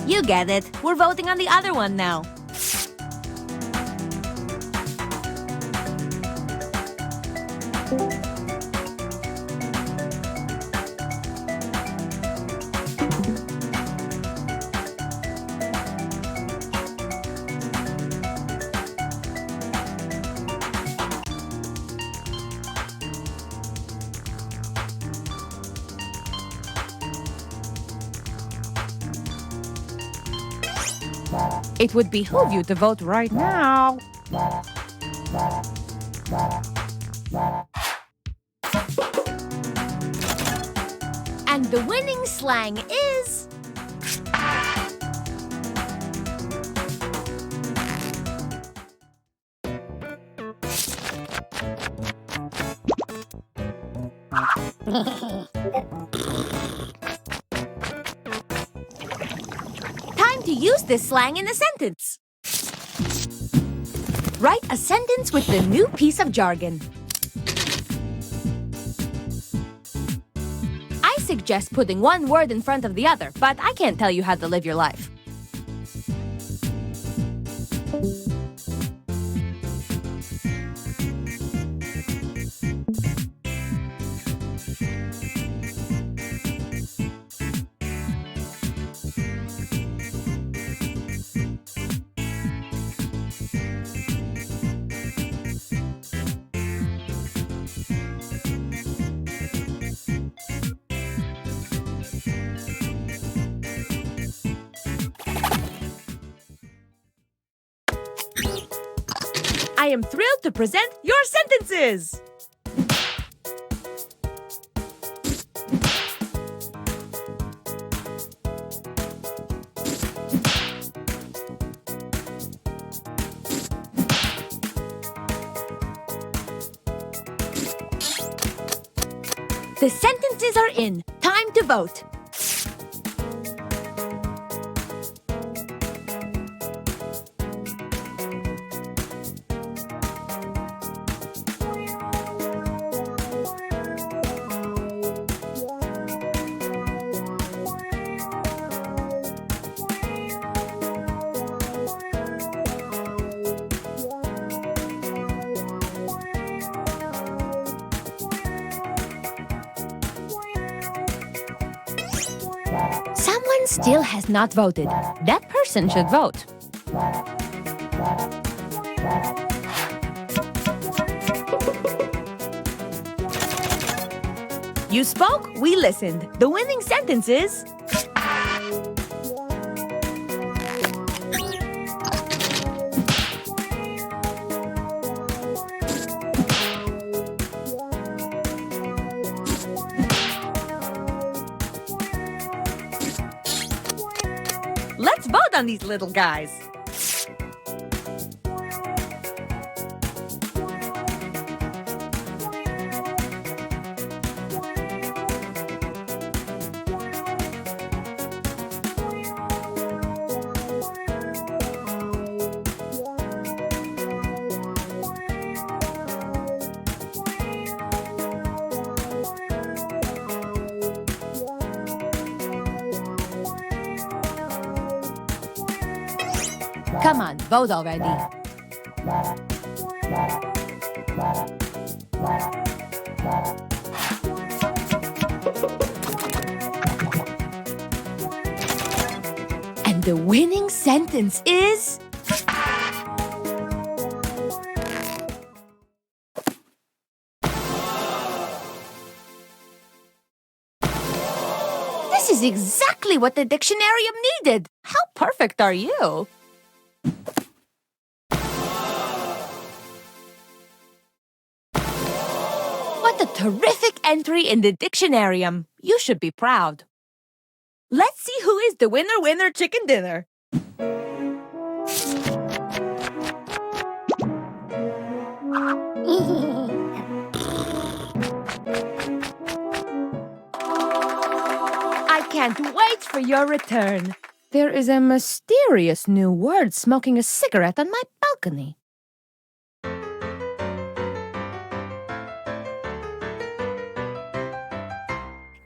You get it. We're voting on the other one now. It would behoove you to vote right now. And the winning slang is... Time to use this slang in a sentence. Write a sentence with the new piece of jargon. I suggest putting one word in front of the other, but I can't tell you how to live your life. I am thrilled to present your sentences. The sentences are in. Time to vote. Someone still has not voted. That person should vote. You spoke, we listened. The winning sentence is... Let's vote on these little guys. Come on, vote already. And the winning sentence is... This is exactly what the dictionarium needed. How perfect are you? What a terrific entry in the dictionarium. You should be proud. Let's see who is the winner chicken dinner. I can't wait for your return. There is a mysterious new word smoking a cigarette on my balcony.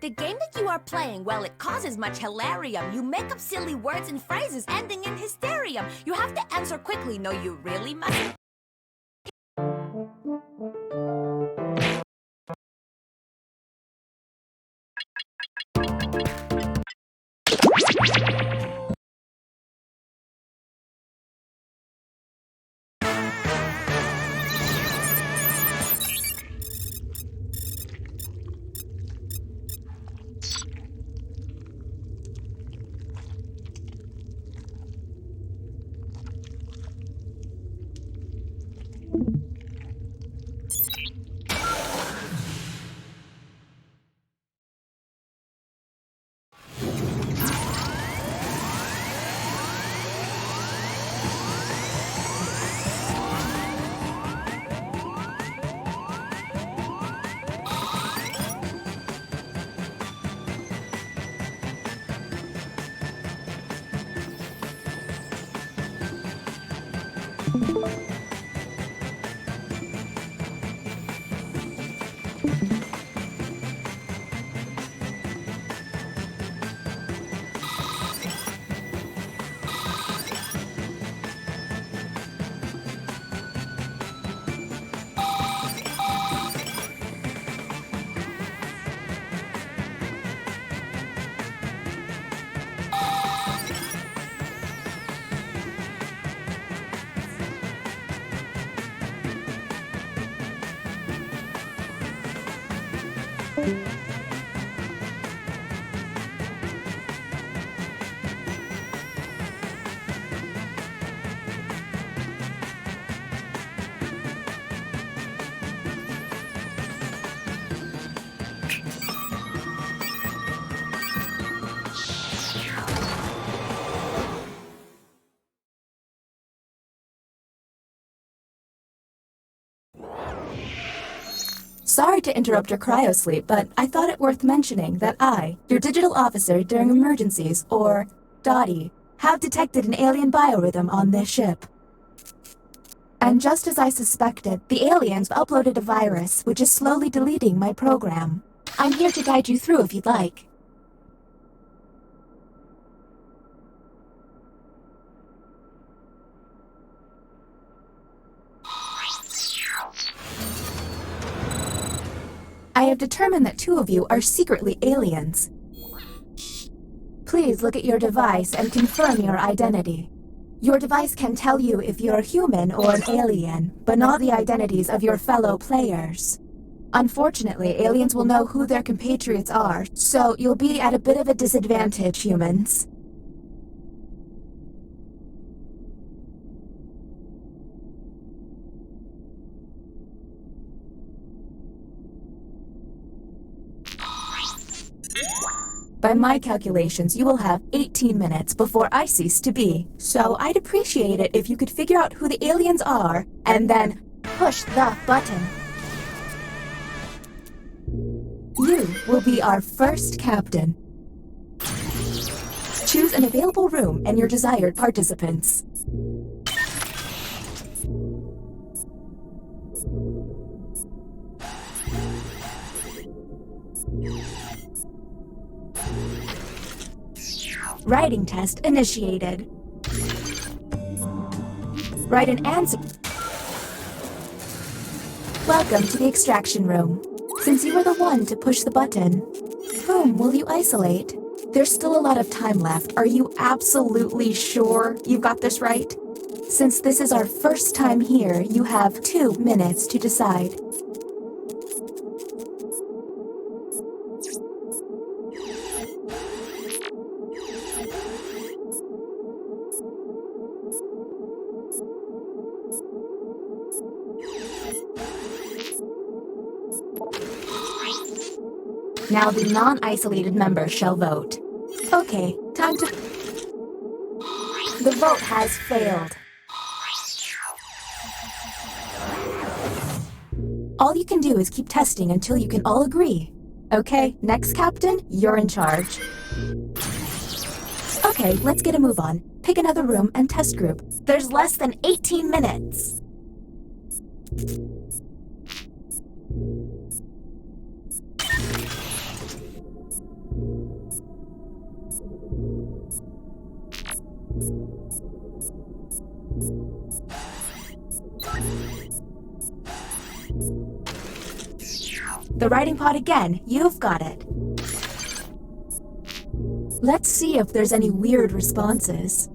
The game that you are playing, well, it causes much hilarium. You make up silly words and phrases ending in hysterium. You have to answer quickly. No, you really mustn't. Sorry to interrupt your cryosleep, but I thought it worth mentioning that I, your digital officer during emergencies, or Dottie, have detected an alien biorhythm on this ship. And just as I suspected, the aliens uploaded a virus which is slowly deleting my program. I'm here to guide you through if you'd like. I have determined that 2 of you are secretly aliens. Please look at your device and confirm your identity. Your device can tell you if you're human or an alien, but not the identities of your fellow players. Unfortunately, aliens will know who their compatriots are, so you'll be at a bit of a disadvantage, humans. By my calculations, you will have 18 minutes before I cease to be. So I'd appreciate it if you could figure out who the aliens are, and then push the button. You will be our first captain. Choose an available room and your desired participants. Writing test initiated. Write an answer. Welcome to the extraction room. Since you were the one to push the button, whom will you isolate? There's still a lot of time left. Are you absolutely sure you've got this right? Since this is our first time here, you have 2 minutes to decide. Now the non-isolated members shall vote. Okay, time to... The vote has failed. All you can do is keep testing until you can all agree. Okay, next captain, you're in charge. Okay, let's get a move on. Pick another room and test group. There's less than 18 minutes. The writing pod again. You've got it. Let's see if there's any weird responses.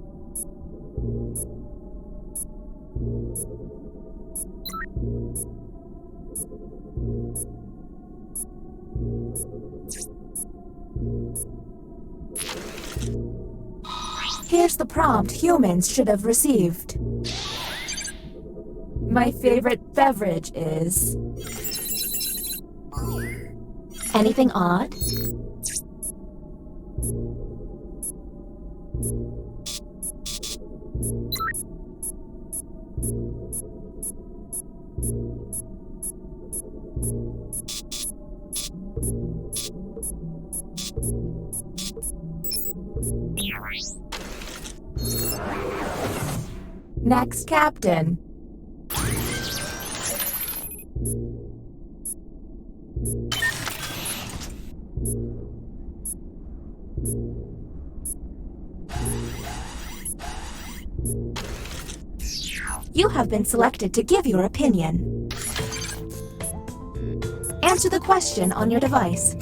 Here's the prompt humans should have received. My favorite beverage is... Anything odd? Next captain. You have been selected to give your opinion. Answer the question on your device.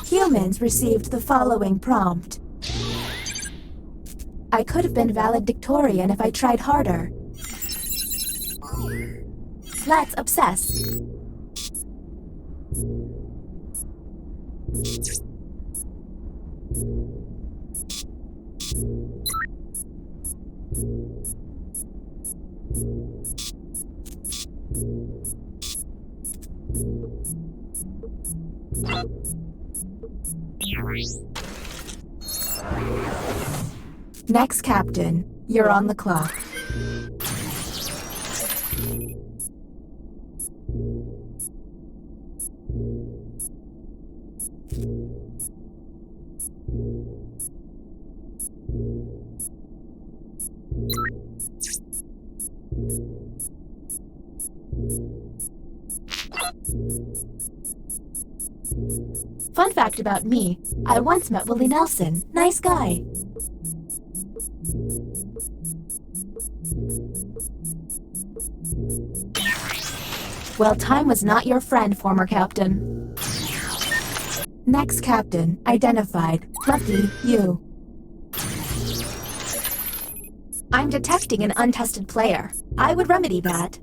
Humans received the following prompt. I could have been valedictorian if I tried harder. Let's obsess. Next, Captain. You're on the clock. Fun fact about me, I once met Willie Nelson. Nice guy. Well, time was not your friend, former captain. Next captain, identified. Lucky you. I'm detecting an untested player. I would remedy that.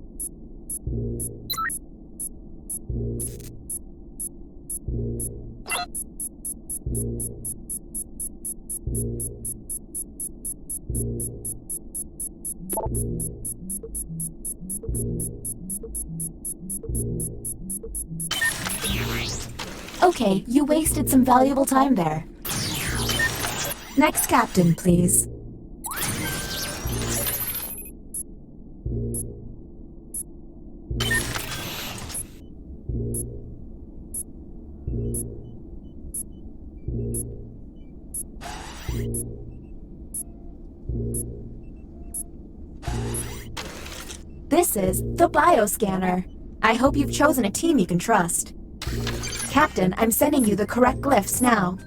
Okay, you wasted some valuable time there. Next captain, please. This is the bioscanner. I hope you've chosen a team you can trust. Captain, I'm sending you the correct glyphs now.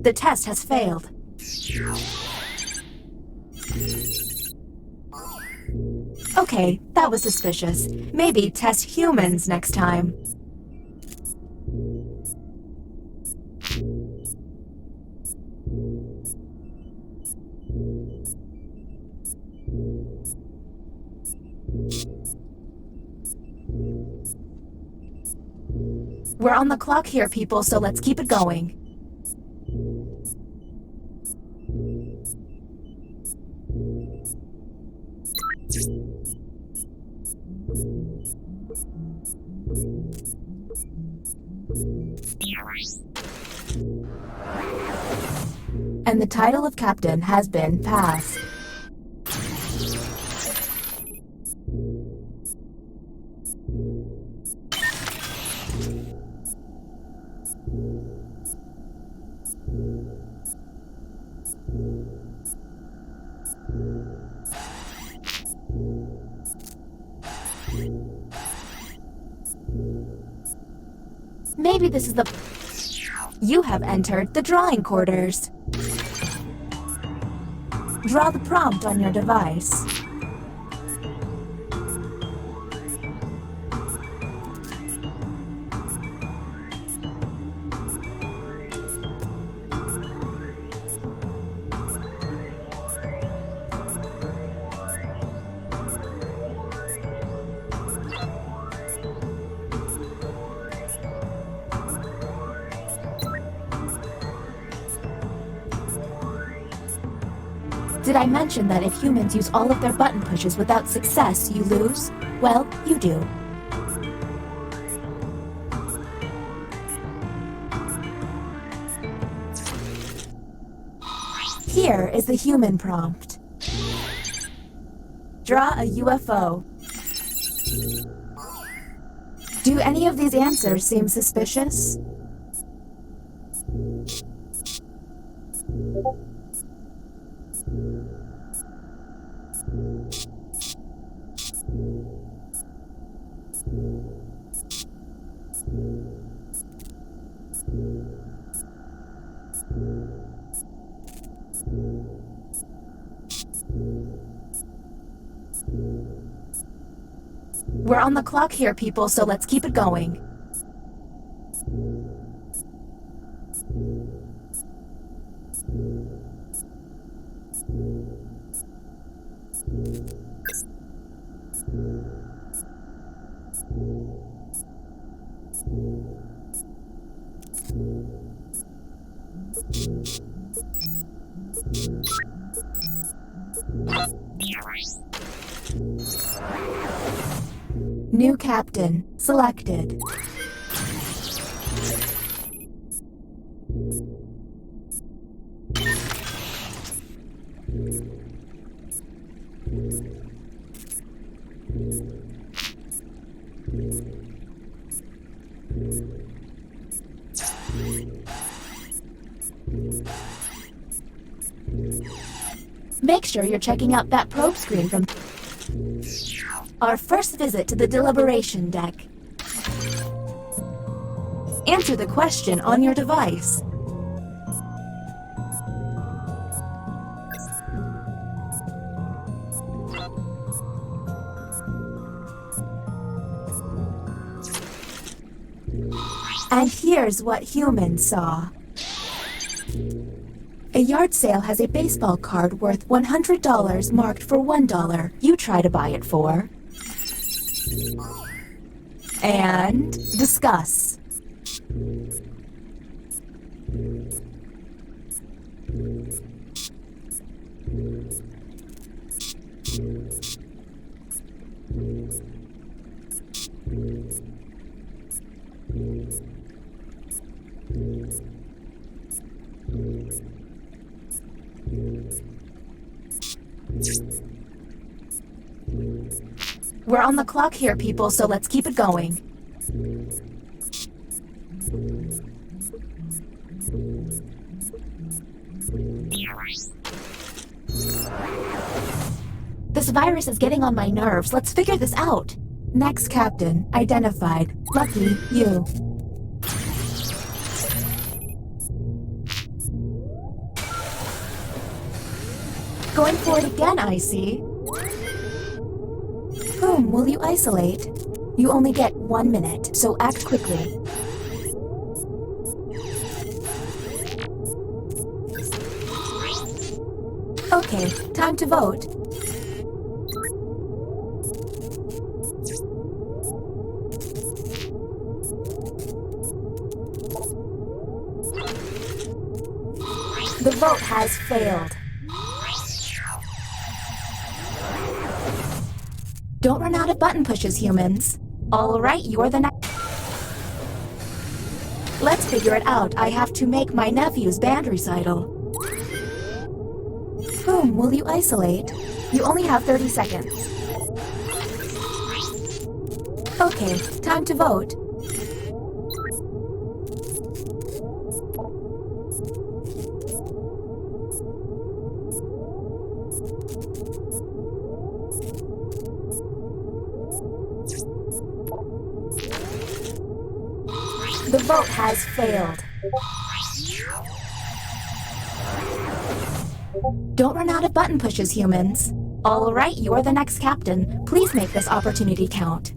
The test has failed. Okay, that was suspicious. Maybe test humans next time. We're on the clock here, people, so let's keep it going. And the title of captain has been passed. Maybe this is the... You have entered the drawing quarters. Draw the prompt on your device. Did I mention that if humans use all of their button pushes without success, you lose? Well, you do. Here is the human prompt. Draw a UFO. Do any of these answers seem suspicious? We're on the clock here, people, so let's keep it going. New captain selected. Make sure you're checking out that probe screen from our first visit to the deliberation deck. Answer the question on your device. And here's what humans saw. A yard sale has a baseball card worth $100 marked for $1. You try to buy it for. And discuss. We're on the clock here, people, so let's keep it going. This virus is getting on my nerves. Let's figure this out. Next captain identified. Lucky you. Going for it again, I see. Whom will you isolate? You only get 1 minute, so act quickly. Okay, time to vote. The vote has failed. Don't run out of button pushes, humans. All right, you're the next. Let's figure it out. I have to make my nephew's band recital. Whom will you isolate? You only have 30 seconds. Okay, time to vote. The vote has failed. Don't run out of button pushes, humans. All right, you're the next captain. Please make this opportunity count.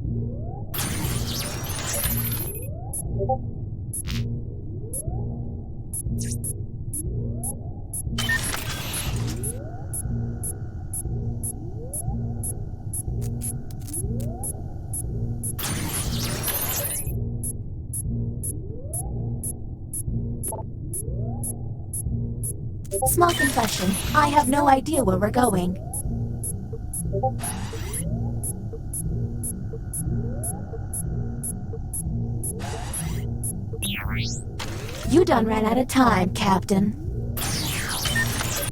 Small confession, I have no idea where we're going. You done ran out of time, Captain.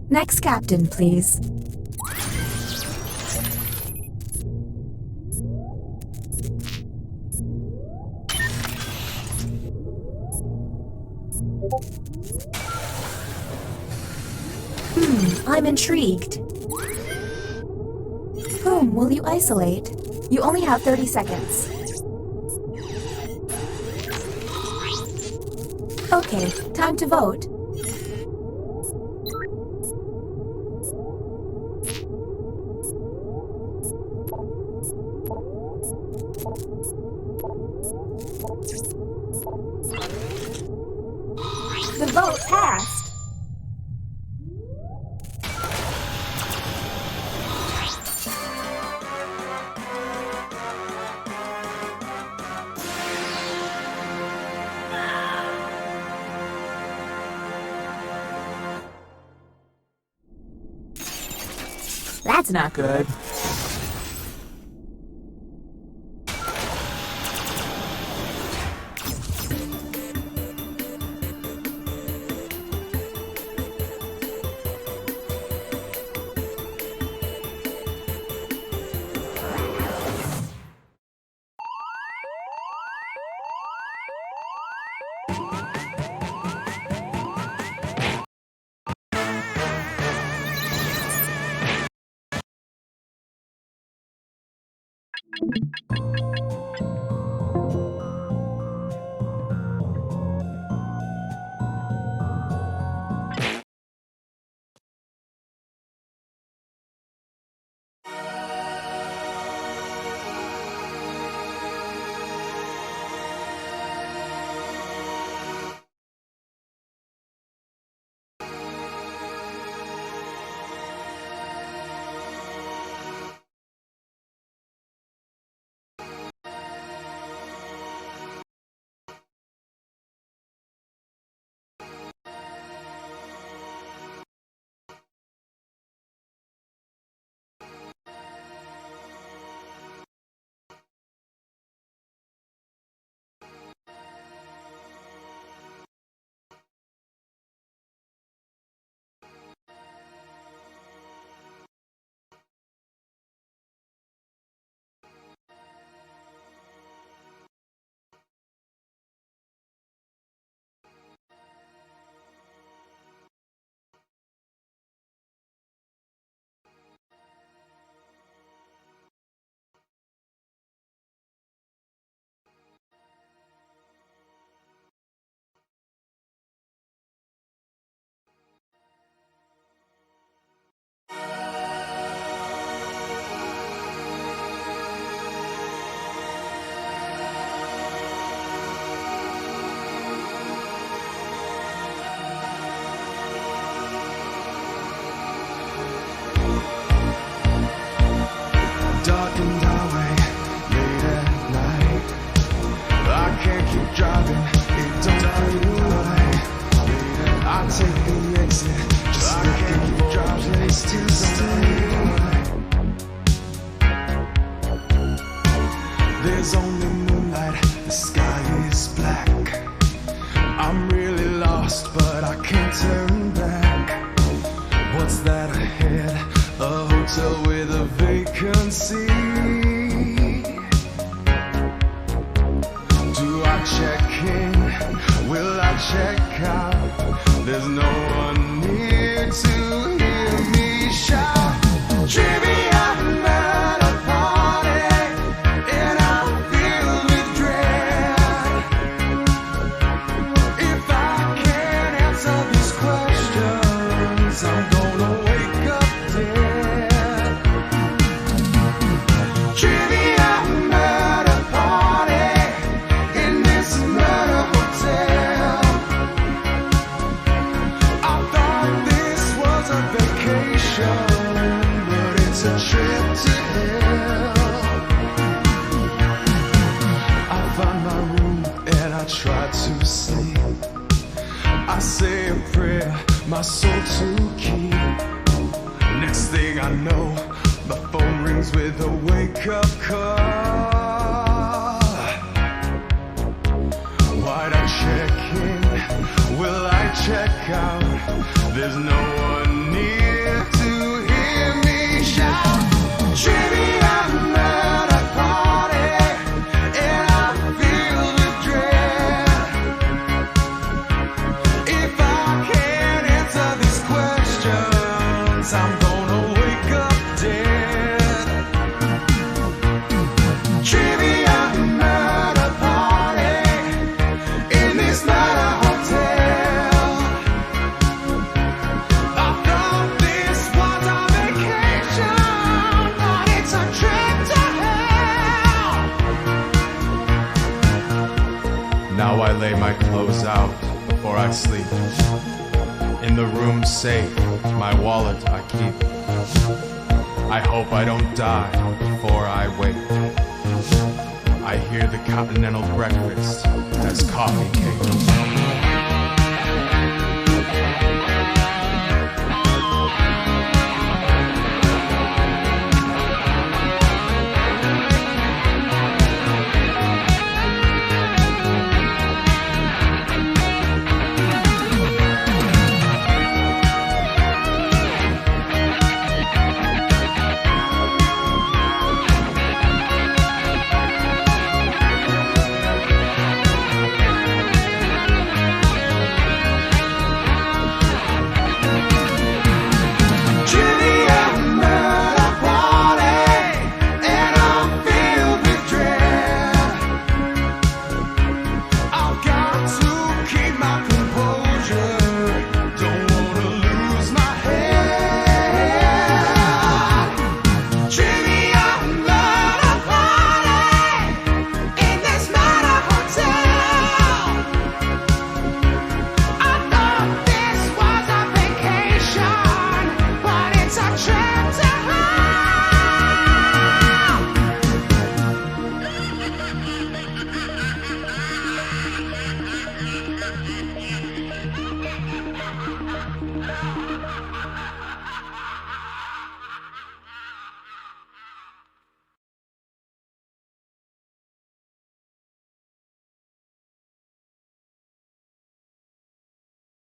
Next captain, please. I'm intrigued. Whom will you isolate? You only have 30 seconds. Okay, time to vote. The vote passed. That's not good. Darkened highway, late at night. I can't keep driving, it don't feel right. I take the exit, just looking for a place to stay. There's only moonlight, the sky is black. I'm really lost, but I can't turn back. What's that ahead? A hotel with a vacancy. Do I check in? Will I check out? There's no one near to hear me shout. Trivia at a party, and I'm filled with dread. If I can't answer these questions, I'm gonna wake up dead. Trivia at a party in this murder hotel. I thought this was a vacation, but it's a trip to hell. I find my room and I try to sleep. I say a prayer, my soul to keep. Next thing I know, the phone rings with a wake-up call. Why'd I check in? Will I check out? There's no one near to hear me shout. Trivia at a party, and I feel the dread. If I can't answer these questions, I'm gonna wake up dead. Trivia at a party in this murder hotel. I thought this was a vacation, but it's a trip to hell. Now I lay my clothes out before I sleep. In the room safe, my wallet I keep. I hope I don't die before I wake. I hear the continental breakfast has coffee cake.